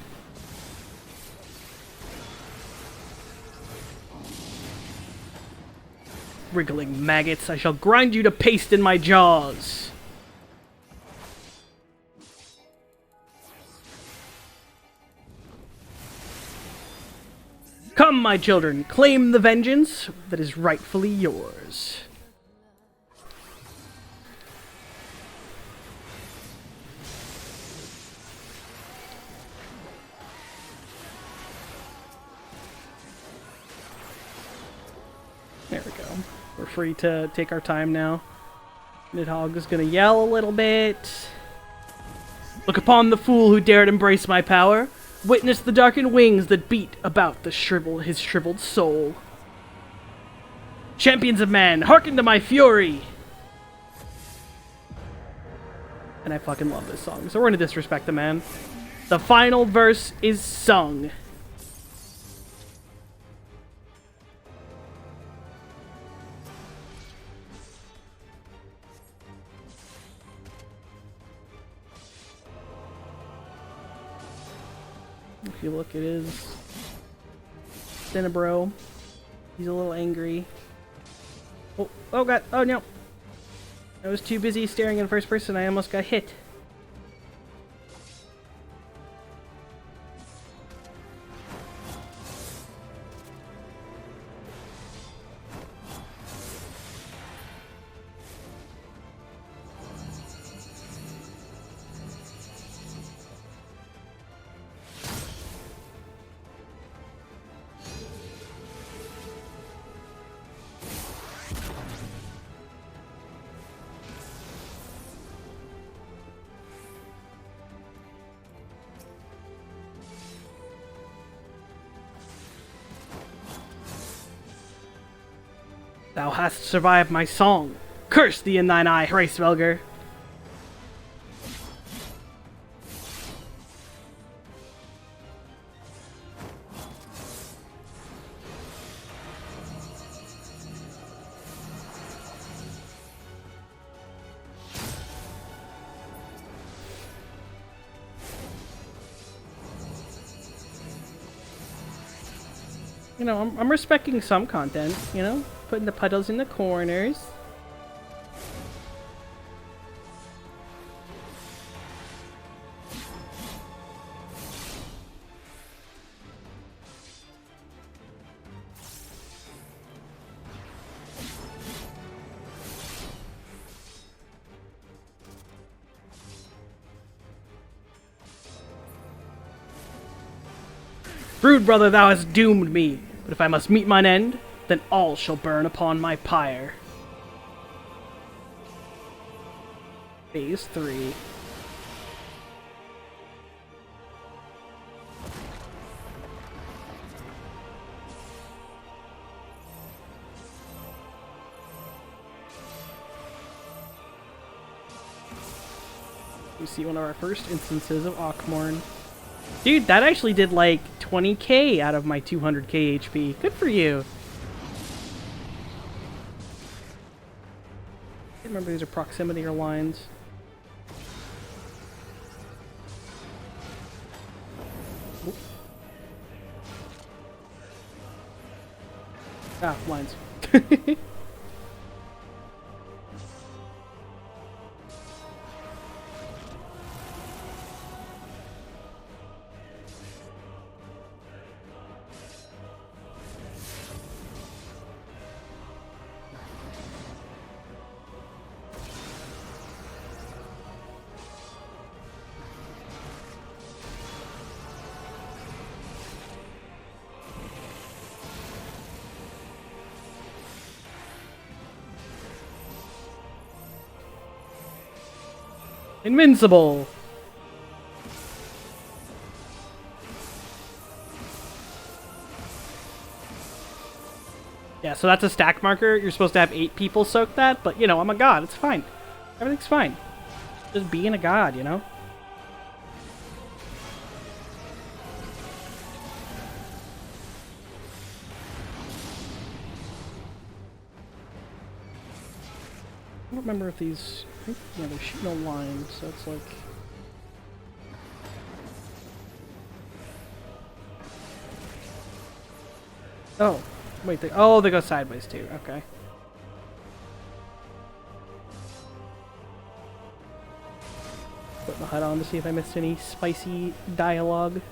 Wriggling maggots, I shall grind you to paste in my jaws. Come, my children, claim the vengeance that is rightfully yours. There we go. We're free to take our time now. Nidhogg is gonna yell a little bit. Look upon the fool who dared embrace my power. Witness the darkened wings that beat about his shriveled soul. Champions of man, hearken to my fury! And I fucking love this song, so we're gonna disrespect the man. The final verse is sung. If you look at his Cinnabro, he's a little angry. Oh god, oh no! I was too busy staring in first person, I almost got hit. Thou hast survived my song. Curse thee in thine eye, Hraesvelgr. You know, I'm respecting some content, you know? Putting the puddles in the corners. Brood brother, thou hast doomed me, but if I must meet mine end, then all shall burn upon my pyre. Phase 3. We see one of our first instances of Ockmorn. Dude, that actually did like 20k out of my 200k HP. Good for you. I remember these are proximity or lines. Oop. Ah, lines. Invincible! Yeah, so that's a stack marker. You're supposed to have 8 people soak that, but you know, I'm a god. It's fine. Everything's fine. Just being a god, you know? I don't remember if these... I think, yeah, they're shooting a line, so it's like... Oh, wait, they go sideways too, okay. Put my HUD on to see if I missed any spicy dialogue.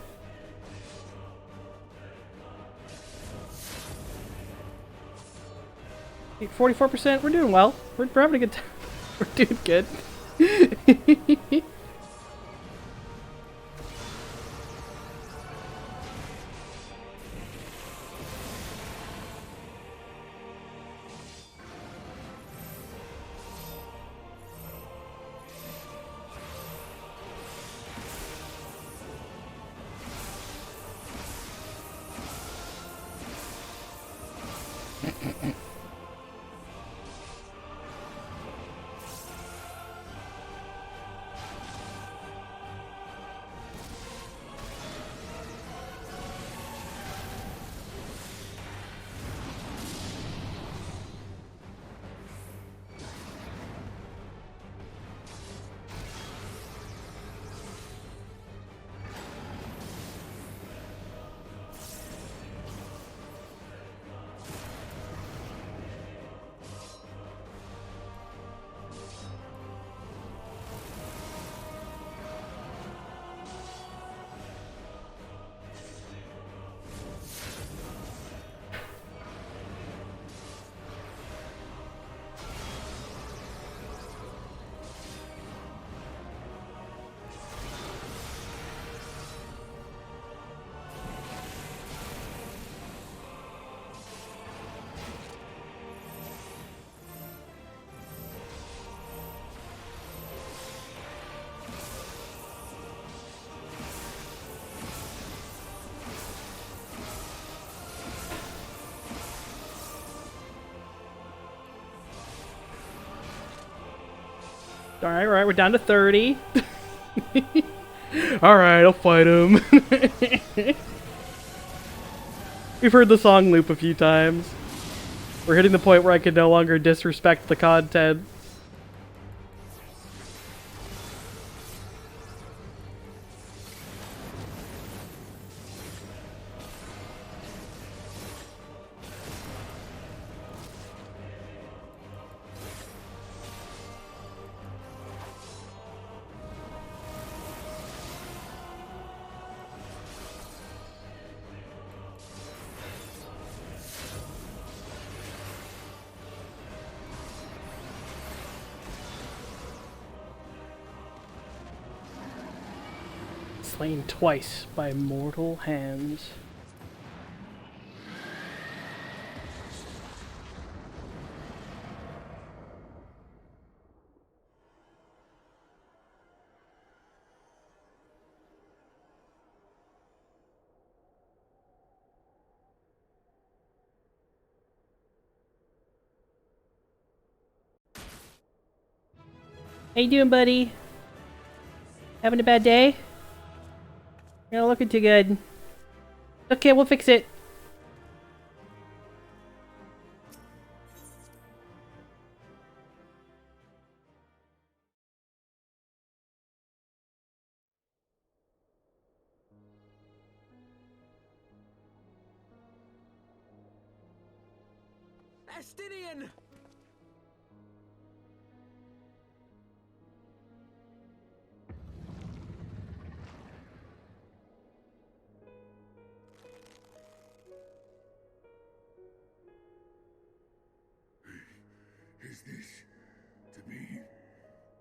Hey, 44%, we're doing well. We're having a good time. We're doing good. Alright, we're down to 30. Alright, I'll fight him. We've heard the song loop a few times. We're hitting the point where I can no longer disrespect the content. Slain twice by mortal hands. How you doing, buddy? Having a bad day? You're not looking too good. Okay, we'll fix it. Estinian! Is this to be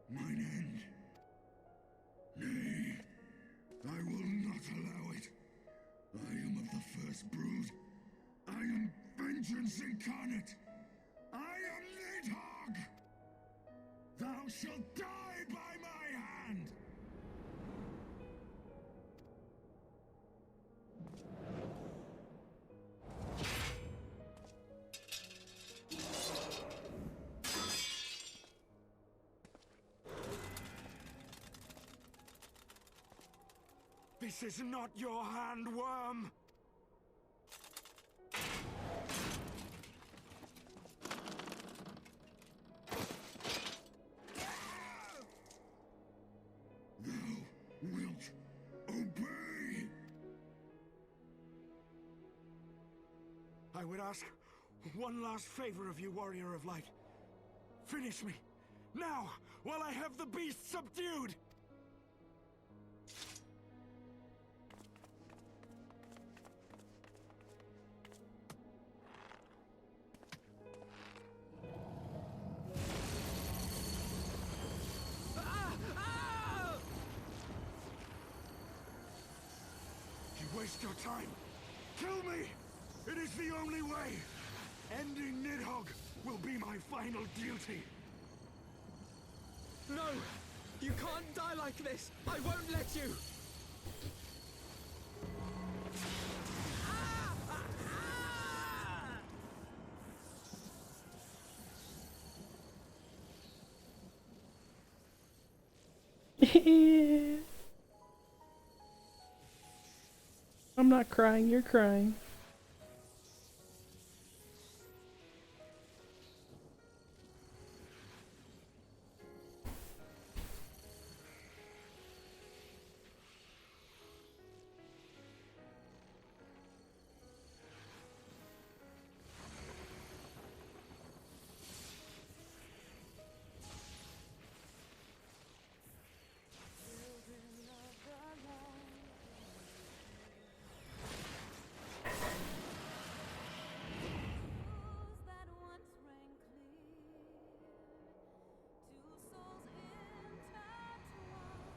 mine end? Nay, I will not allow it. I am of the first brood. I am vengeance incarnate. I am Nidhogg. Thou shalt die by my hand. This is not your hand, worm! Thou wilt obey. I would ask one last favor of you, Warrior of Light. Finish me, now, while I have the beast subdued! Waste your time. Kill me! It is the only way! Ending Nidhogg will be my final duty! No! You can't die like this! I won't let you! I'm not crying, you're crying.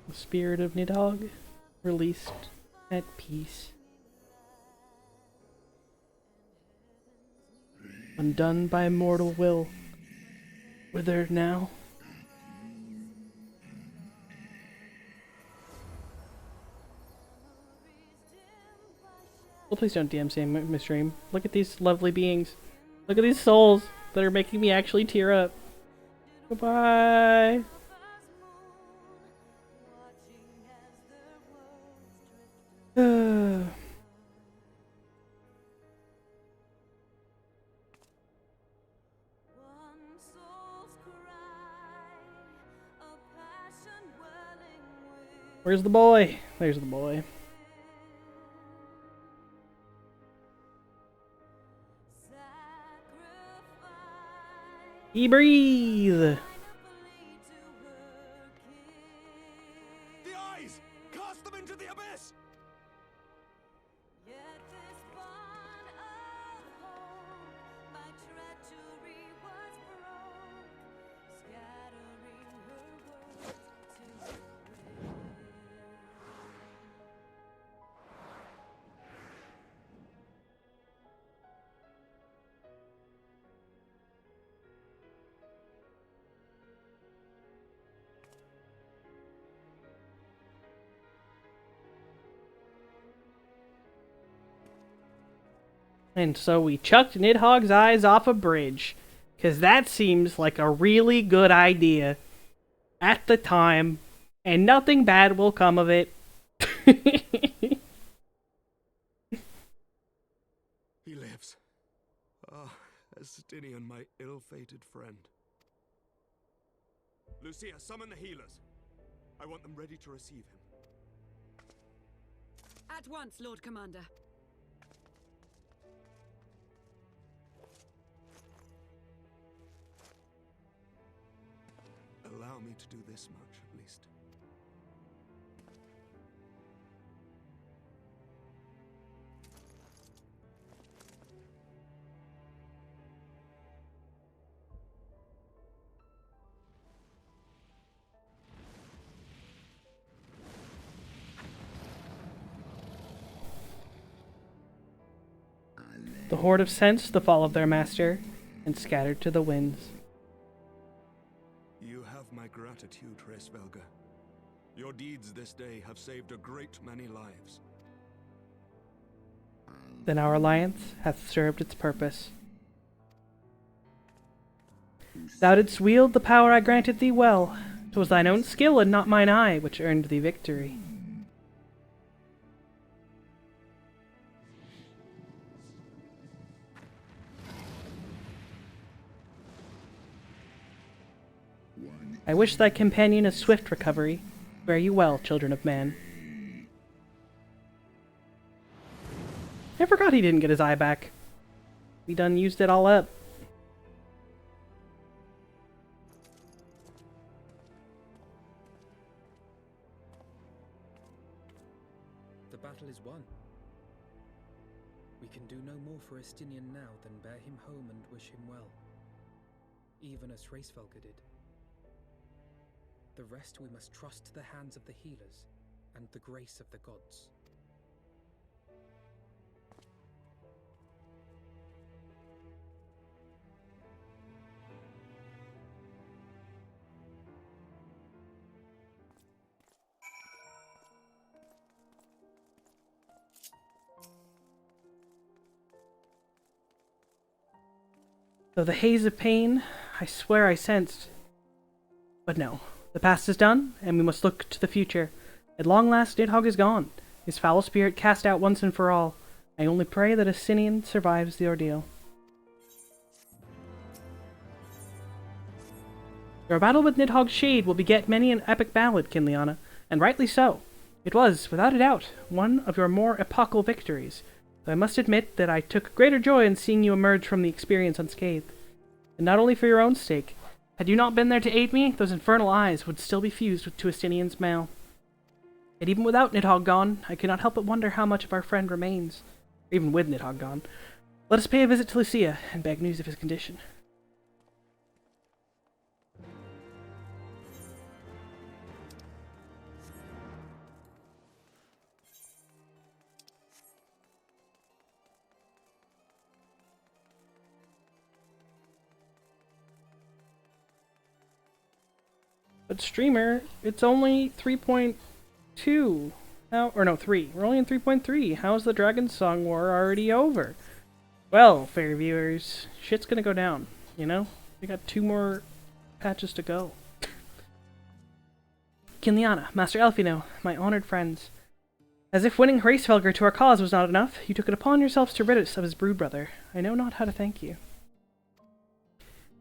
The spirit of Nidhogg, released at peace. Undone by mortal will. Withered now. Well, please don't DM my stream. Look at these lovely beings. Look at these souls that are making me actually tear up. Goodbye. Where's the boy? There's the boy. He breathe. The eyes! Cast them into the abyss! And so we chucked Nidhogg's eyes off a bridge, 'cause that seems like a really good idea at the time, and nothing bad will come of it. He lives. Ah, Estinian, my ill-fated friend. Lucia, summon the healers. I want them ready to receive him. At once, Lord Commander. Allow me to do this much, at least. The horde have sensed the fall of their master, and scattered to the winds. You have my gratitude, Hraesvelgr. Your deeds this day have saved a great many lives. Then our alliance hath served its purpose. Thou didst wield the power I granted thee well. 'Twas thine own skill and not mine eye which earned thee victory. I wish thy companion a swift recovery. Fare you well, children of man. I forgot he didn't get his eye back. We done used it all up. The battle is won. We can do no more for Estinian now than bear him home and wish him well. Even as Hraesvelgr did. The rest we must trust to the hands of the healers and the grace of the gods. Though the haze of pain, I swear I sensed. But no, the past is done, and we must look to the future. At long last, Nidhogg is gone, his foul spirit cast out once and for all. I only pray that Estinian survives the ordeal. Your battle with Nidhogg's shade will beget many an epic ballad, Kinliana, and rightly so. It was, without a doubt, one of your more epochal victories, though I must admit that I took greater joy in seeing you emerge from the experience unscathed. And not only for your own sake. Had you not been there to aid me, those infernal eyes would still be fused to Estinian's mail. Yet even without Nidhogg gone, I cannot help but wonder how much of our friend remains. Even with Nidhogg gone. Let us pay a visit to Lucia, and beg news of his condition. But streamer, it's only 3.2. How, or no, 3. We're only in 3.3. How's the Dragon Song War already over? Well, fair viewers, shit's gonna go down, you know? We got 2 more patches to go. Kinliana, Master Elfino, my honored friends. As if winning Hraesvelgr to our cause was not enough, you took it upon yourselves to rid us of his broodbrother. I know not how to thank you.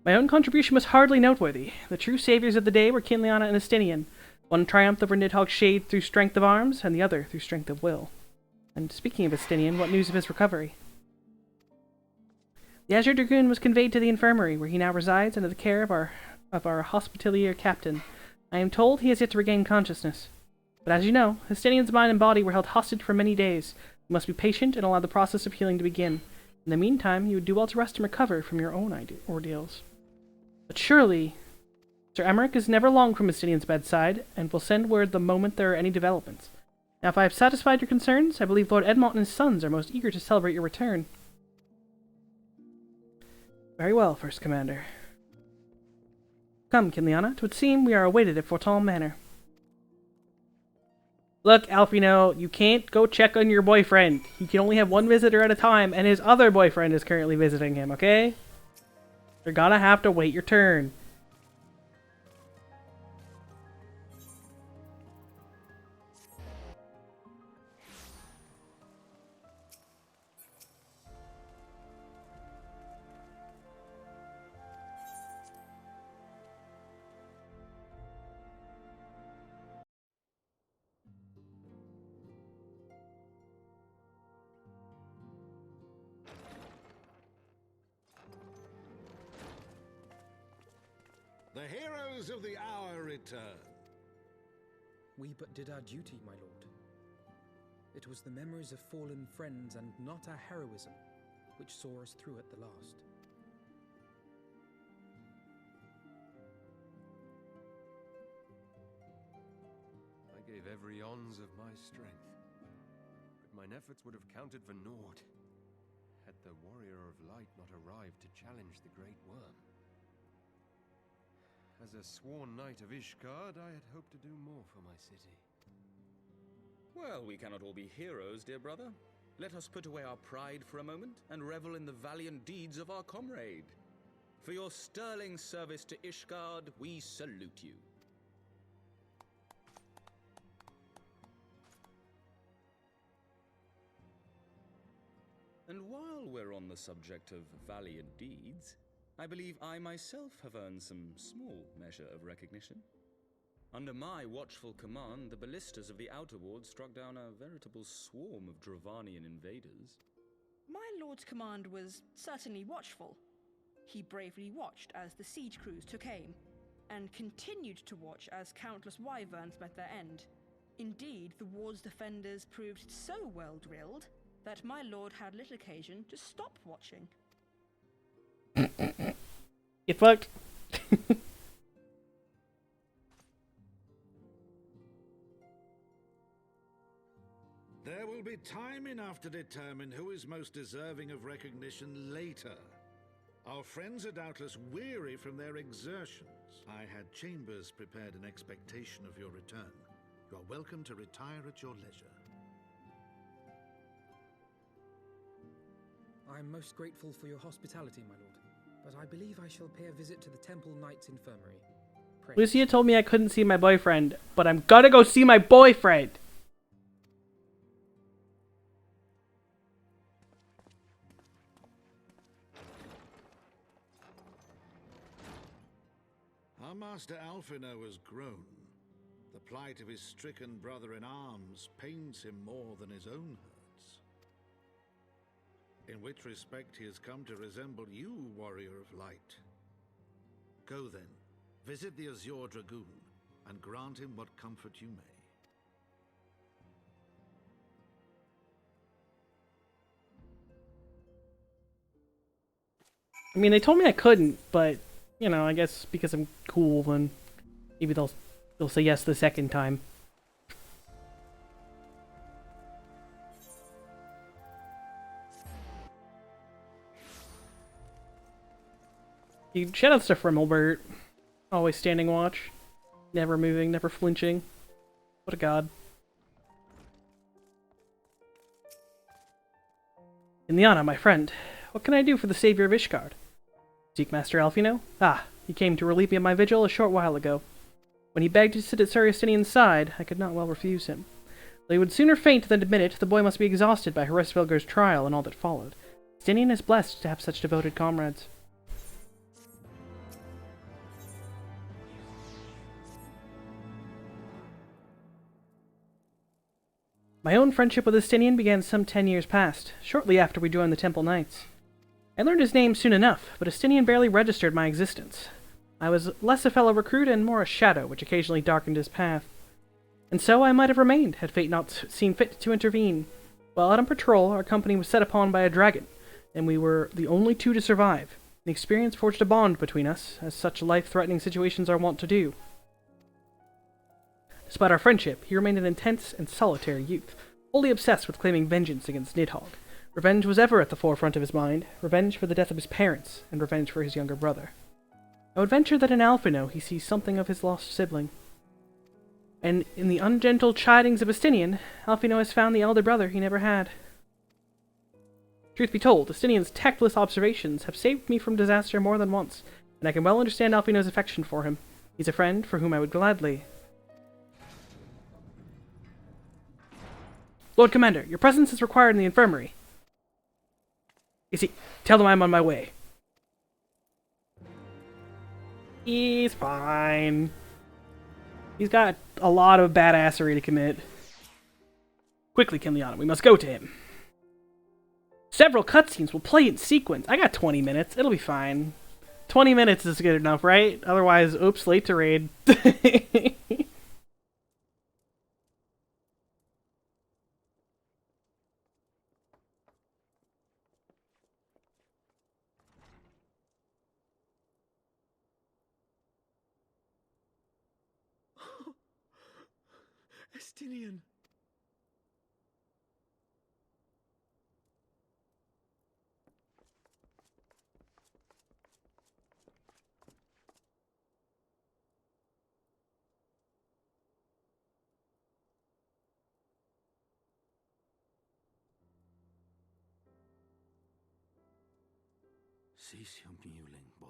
My own contribution was hardly noteworthy. The true saviors of the day were Kinliana and Estinian. One triumphed over Nidhogg's shade through strength of arms, and the other through strength of will. And speaking of Estinian, what news of his recovery? The Azure Dragoon was conveyed to the infirmary, where he now resides under the care of our hospitalier captain. I am told he has yet to regain consciousness. But as you know, Estinian's mind and body were held hostage for many days. You must be patient and allow the process of healing to begin. In the meantime, you would do well to rest and recover from your own ordeals. But surely, Sir Emmerich is never long from Estinian's bedside, and will send word the moment there are any developments. Now, if I have satisfied your concerns, I believe Lord Edmont and his sons are most eager to celebrate your return. Very well, First Commander. Come, Kinliana, 'twould seem we are awaited at Forton Manor. Look, Alfino, you can't go check on your boyfriend. He can only have one visitor at a time, and his other boyfriend is currently visiting him, okay? You're gonna have to wait your turn. The heroes of the hour return. We but did our duty, my lord. It was the memories of fallen friends and not our heroism which saw us through at the last. I gave every ounce of my strength, but mine efforts would have counted for naught had the Warrior of Light not arrived to challenge the Great Worm. As a sworn knight of Ishgard, I had hoped to do more for my city. Well, we cannot all be heroes, dear brother. Let us put away our pride for a moment and revel in the valiant deeds of our comrade. For your sterling service to Ishgard, we salute you. And while we're on the subject of valiant deeds, I believe I myself have earned some small measure of recognition. Under my watchful command, the ballistas of the Outer Ward struck down a veritable swarm of Dravanian invaders. My lord's command was certainly watchful. He bravely watched as the siege crews took aim, and continued to watch as countless wyverns met their end. Indeed, the ward's defenders proved so well drilled that my lord had little occasion to stop watching. Get fucked. There will be time enough to determine who is most deserving of recognition later. Our friends are doubtless weary from their exertions. I had chambers prepared in expectation of your return. You are welcome to retire at your leisure. I am most grateful for your hospitality, my lord, but I believe I shall pay a visit to the Temple Knight's Infirmary. Pray. Lucia told me I couldn't see my boyfriend, but I'm gonna go see my boyfriend! Our master Alfino has grown. The plight of his stricken brother-in-arms pains him more than his own hurts. In which respect he has come to resemble you, Warrior of Light. Go then, visit the Azure Dragoon, and grant him what comfort you may. I mean, they told me I couldn't, but, you know, I guess because I'm cool, then maybe they'll say yes the second time. Shout outs to Frimmelbert. Always standing watch. Never moving, never flinching. What a god. Inliana, my friend. What can I do for the savior of Ishgard? Seek Master Alfino? Ah, he came to relieve me of my vigil a short while ago. When he begged to sit at Sir Estinian's side, I could not well refuse him. Though he would sooner faint than admit it, the boy must be exhausted by Hroesvelgur's trial and all that followed. Estinian is blessed to have such devoted comrades. My own friendship with Estinian began some 10 years past, shortly after we joined the Temple Knights. I learned his name soon enough, but Estinian barely registered my existence. I was less a fellow recruit and more a shadow which occasionally darkened his path. And so I might have remained, had fate not seen fit to intervene. While out on patrol, our company was set upon by a dragon, and we were the only two to survive. The experience forged a bond between us, as such life-threatening situations are wont to do. Despite our friendship, he remained an intense and solitary youth, wholly obsessed with claiming vengeance against Nidhogg. Revenge was ever at the forefront of his mind, revenge for the death of his parents, and revenge for his younger brother. I would venture that in Alphino he sees something of his lost sibling. And in the ungentle chidings of Estinian, Alphino has found the elder brother he never had. Truth be told, Estinian's tactless observations have saved me from disaster more than once, and I can well understand Alphino's affection for him. He's a friend for whom I would gladly... Lord Commander, your presence is required in the infirmary. Tell them I'm on my way. He's fine. He's got a lot of badassery to commit. Quickly, Kimliana, we must go to him. Several cutscenes will play in sequence. I got 20 minutes. It'll be fine. 20 minutes is good enough, right? Otherwise, oops, late to raid. Estinian. Cease your mewling, boy.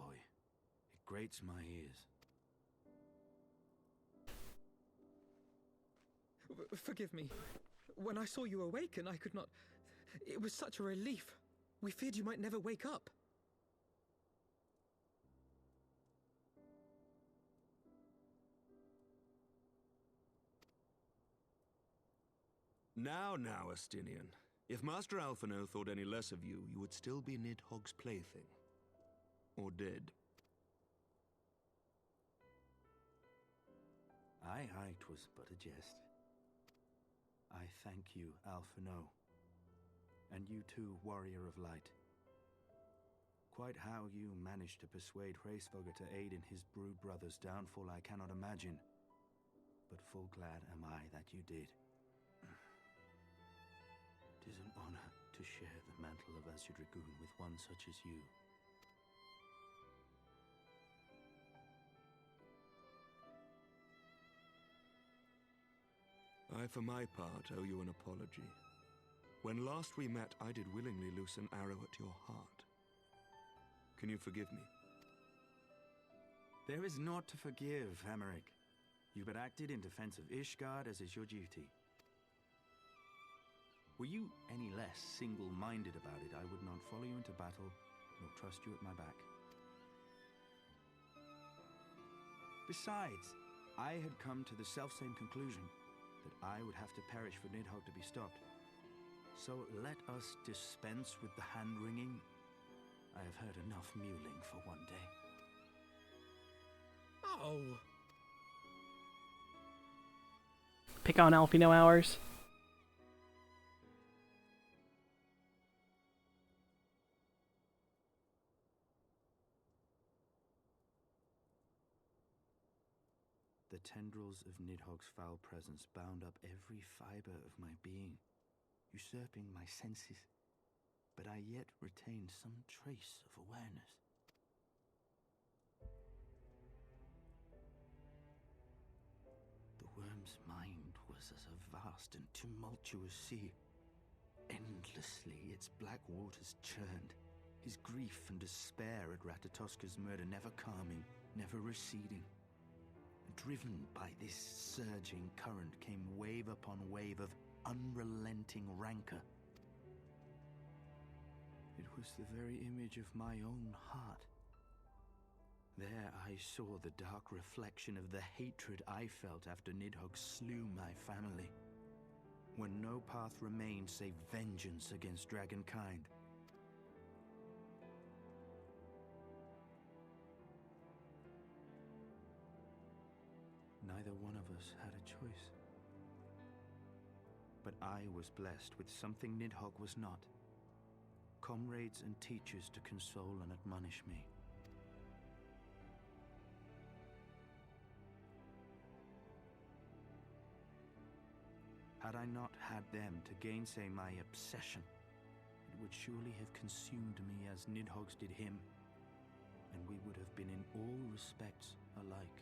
It grates my ears. Forgive me. When I saw you awaken, I could not... It was such a relief. We feared you might never wake up. Now, Estinian. If Master Alphino thought any less of you, you would still be Nidhogg's plaything. Or dead. Aye, 'twas but a jest. I thank you, Alphino. And you too, Warrior of Light. Quite how you managed to persuade Hraesvogr to aid in his brood brother's downfall I cannot imagine. But full glad am I that you did. 'Tis an honor to share the mantle of Azure Dragoon with one such as you. I, for my part, owe you an apology. When last we met, I did willingly loose an arrow at your heart. Can you forgive me? There is naught to forgive, Hameric. You but acted in defense of Ishgard as is your duty. Were you any less single-minded about it, I would not follow you into battle, nor trust you at my back. Besides, I had come to the selfsame conclusion, that I would have to perish for Nidhogg to be stopped. So let us dispense with the hand-wringing. I have heard enough mewling for one day. Oh! Pick on Alphino hours. The tendrils of Nidhogg's foul presence bound up every fiber of my being, usurping my senses, but I yet retained some trace of awareness. The worm's mind was as a vast and tumultuous sea. Endlessly its black waters churned, his grief and despair at Ratatoska's murder never calming, never receding. Driven by this surging current came wave upon wave of unrelenting rancor. It was the very image of my own heart. There I saw the dark reflection of the hatred I felt after Nidhogg slew my family. when no path remained save vengeance against dragonkind. Neither one of us had a choice. But I was blessed with something Nidhogg was not. Comrades and teachers to console and admonish me. Had I not had them to gainsay my obsession, it would surely have consumed me as Nidhogg's did him, and we would have been in all respects alike.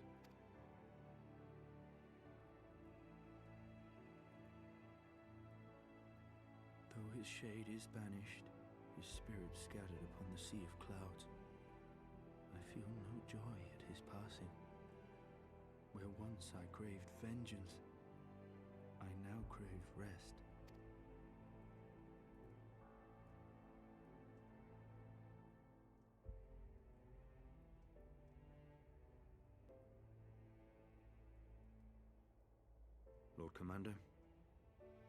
Though his shade is banished, his spirit scattered upon the sea of clouds, I feel no joy at his passing. Where once I craved vengeance, I now crave rest. Lord Commander,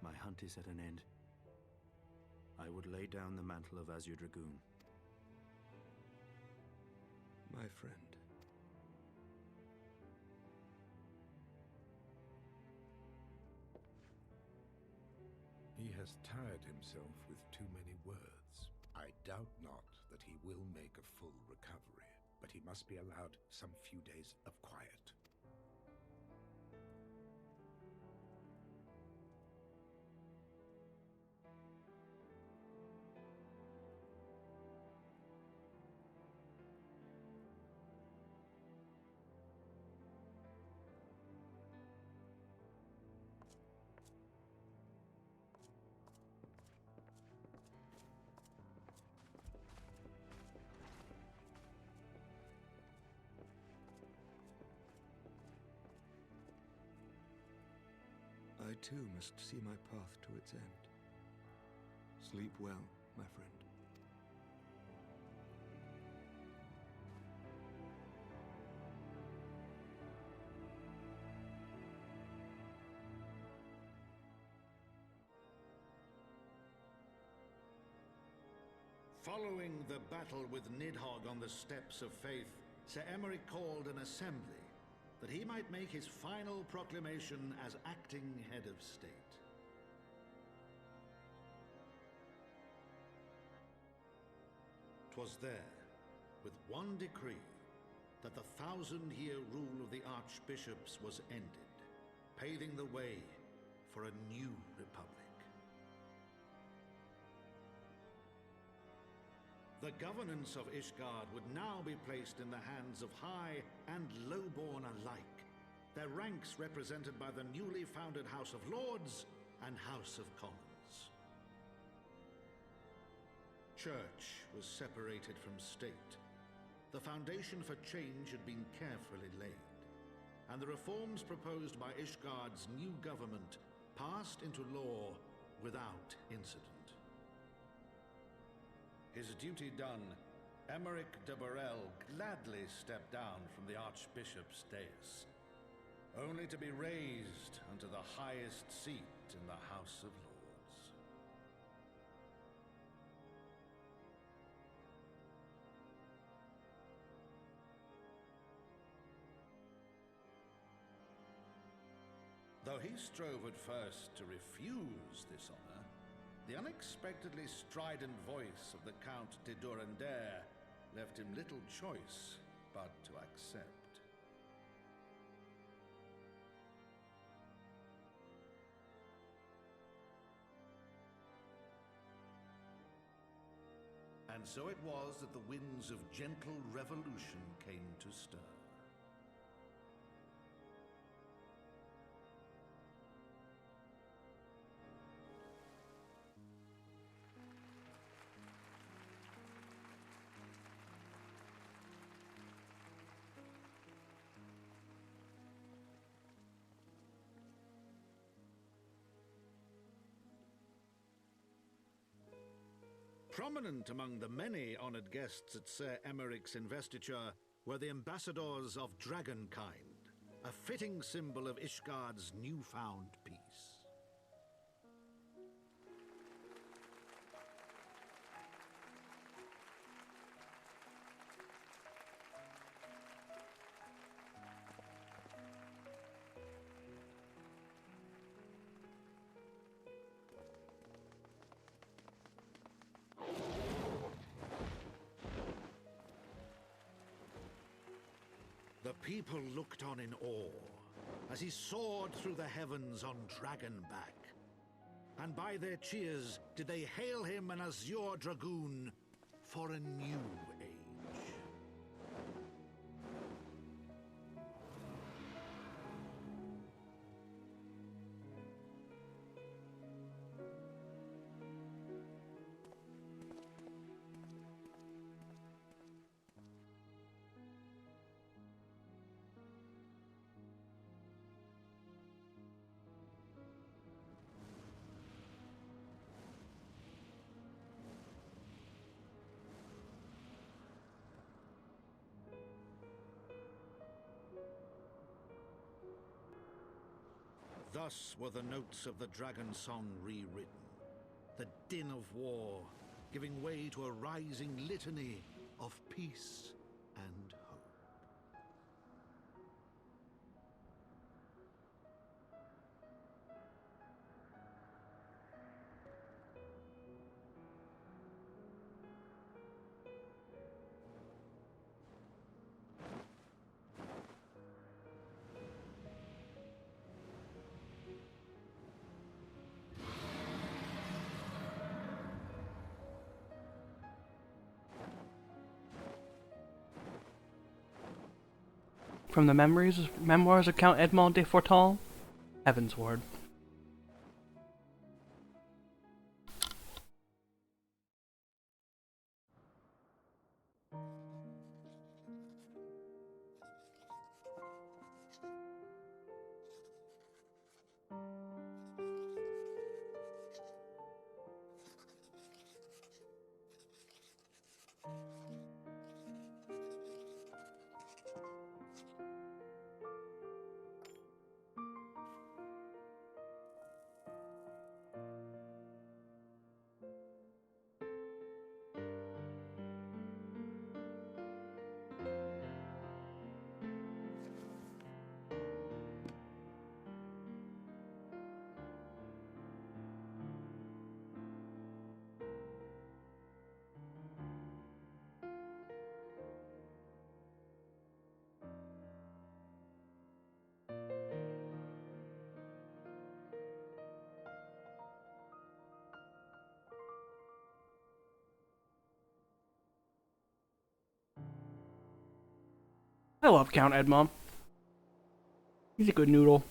my hunt is at an end. I would lay down the mantle of Azure Dragoon. My friend. He has tired himself with too many words. I doubt not that he will make a full recovery, but he must be allowed some few days of quiet. I too must see my path to its end. Sleep well, my friend. Following the battle with Nidhogg on the Steps of Faith, Sir Emeric called an assembly that he might make his final proclamation as acting head of state. "'Twas there, with one decree, that the 1,000-year rule of the archbishops was ended, paving the way for a new republic. The governance of Ishgard would now be placed in the hands of high and lowborn alike, their ranks represented by the newly founded House of Lords and House of Commons. Church was separated from state. The foundation for change had been carefully laid, and the reforms proposed by Ishgard's new government passed into law without incident. His duty done, Emeric de Burrell gladly stepped down from the Archbishop's dais, only to be raised unto the highest seat in the House of Lords. Though he strove at first to refuse this honor, the unexpectedly strident voice of the Count de Durandare left him little choice but to accept. And so it was that the winds of gentle revolution came to stir. Prominent among the many honored guests at Sir Emeric's investiture were the ambassadors of Dragonkind, a fitting symbol of Ishgard's newfound peace. people looked on in awe as he soared through the heavens on Dragonback. And by their cheers did they hail him an azure dragoon for a new age. Thus were the notes of the dragon song rewritten, the din of war giving way to a rising litany of peace and hope. From the memoirs of Count Edmond de Fortal, Heavensward. I love Count Edmond. He's a good noodle.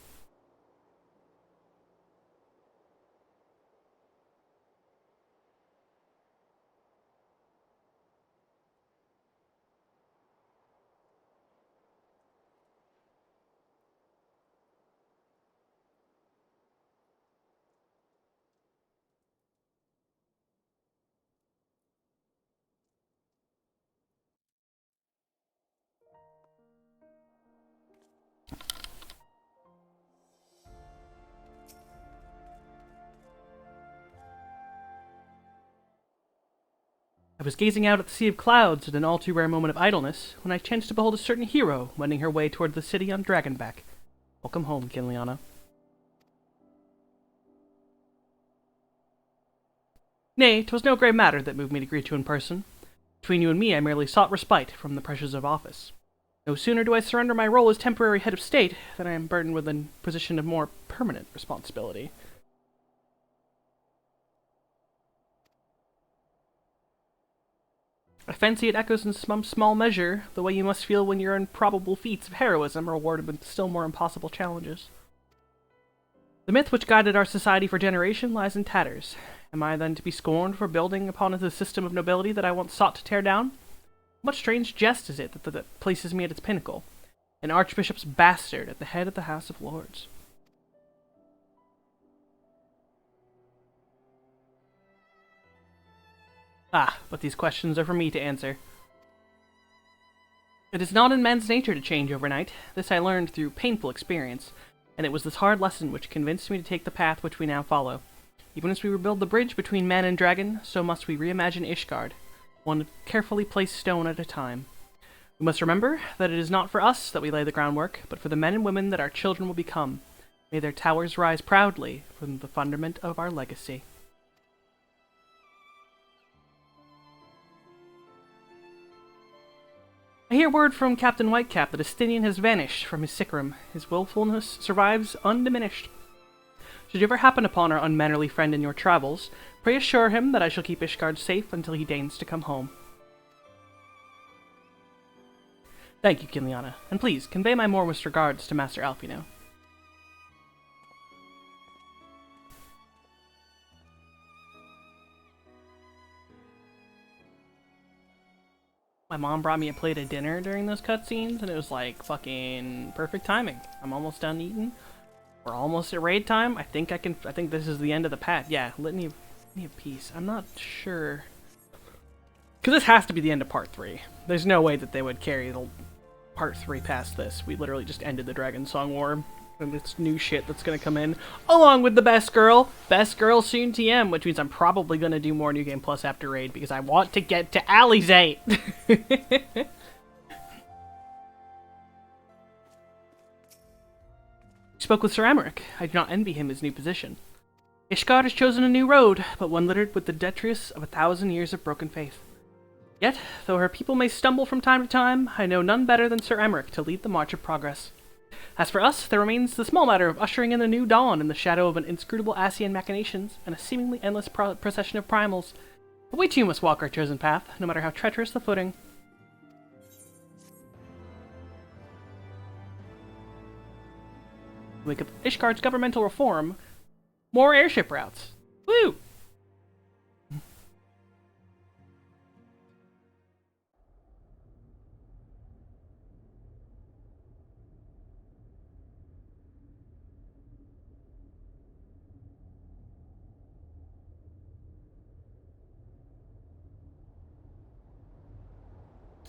I was gazing out at the sea of clouds at an all too rare moment of idleness when I chanced to behold a certain hero wending her way toward the city on Dragonback. Welcome home, Kinliana. Nay, 'twas no great matter that moved me to greet you in person. Between you and me I merely sought respite from the pressures of office. No sooner do I surrender my role as temporary head of state than I am burdened with a position of more permanent responsibility. I fancy it echoes in some small measure the way you must feel when your improbable feats of heroism are rewarded with still more impossible challenges. The myth which guided our society for generations lies in tatters. Am I then to be scorned for building upon the system of nobility that I once sought to tear down? What strange jest is it that places me at its pinnacle, an archbishop's bastard at the head of the House of Lords? Ah, but these questions are for me to answer. It is not in man's nature to change overnight. This I learned through painful experience, and it was this hard lesson which convinced me to take the path which we now follow. Even as we rebuild the bridge between man and dragon, so must we reimagine Ishgard, one carefully placed stone at a time. We must remember that it is not for us that we lay the groundwork, but for the men and women that our children will become. May their towers rise proudly from the fundament of our legacy. I I hear word from Captain Whitecap that Estinian has vanished from his sick room. His willfulness survives undiminished. Should you ever happen upon our unmannerly friend in your travels, pray assure him that I shall keep Ishgard safe until he deigns to come home. Thank you, Kinliana, and please convey my warmest regards to Master Alfino. My mom brought me a plate of dinner during those cutscenes, and it was like fucking perfect timing. I'm almost done eating. We're almost at raid time. I think this is the end of the path. Yeah, Litany of Peace. I'm not sure. Because this has to be the end of part 3. There's no way that they would carry the part 3 past this. We literally just ended the Dragon Song War. And this new shit that's gonna come in. Along with the Best Girl. Best Girl soon TM, which means I'm probably gonna do more New Game Plus after raid because I want to get to Alizé. Spoke with Sir Emeric. I do not envy him his new position. Ishgard has chosen a new road, but one littered with the detritus of 1,000 years of broken faith. Yet, though her people may stumble from time to time, I know none better than Sir Emeric to lead the march of progress. As for us, there remains the small matter of ushering in the new dawn in the shadow of an inscrutable Asian machinations and a seemingly endless procession of primals. But we too must walk our chosen path, no matter how treacherous the footing. Wake up Ishgard's governmental reform. More airship routes. Woo!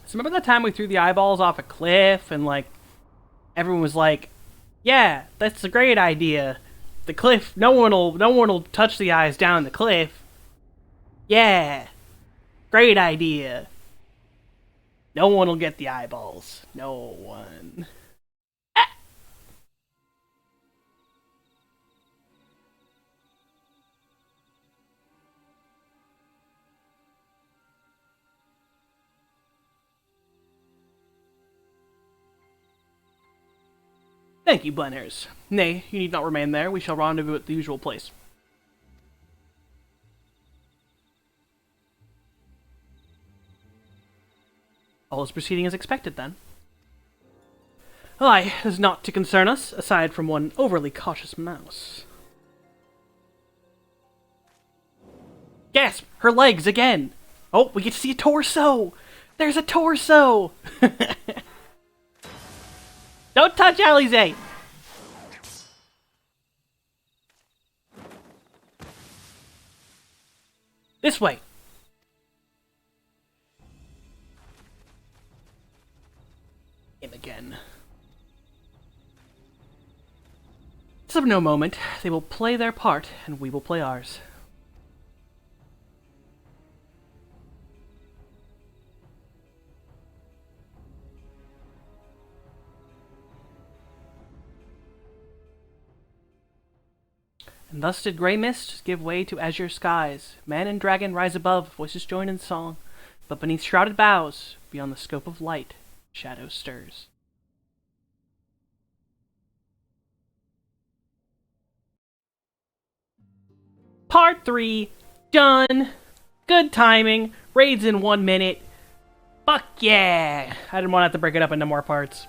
So remember that time we threw the eyeballs off a cliff and like everyone was like, "Yeah, that's a great idea. The cliff, no one will touch the eyes down the cliff." Yeah, great idea. No one will get the eyeballs. No one. Thank you, Blenhairs. Nay, you need not remain there. We shall rendezvous at the usual place. All is proceeding as expected, then. Aye, it is not to concern us, aside from one overly cautious mouse. Gasp! Her legs again! Oh, we get to see a torso! There's a torso! Don't touch Alizé! This way! Him again. It's of no moment. They will play their part, and we will play ours. And thus did grey mist give way to azure skies. Man and dragon rise above, voices join in song. But beneath shrouded boughs, beyond the scope of light, shadow stirs. Part 3, done. Good timing. Raids in 1 minute. Fuck yeah! I didn't want to have to break it up into more parts.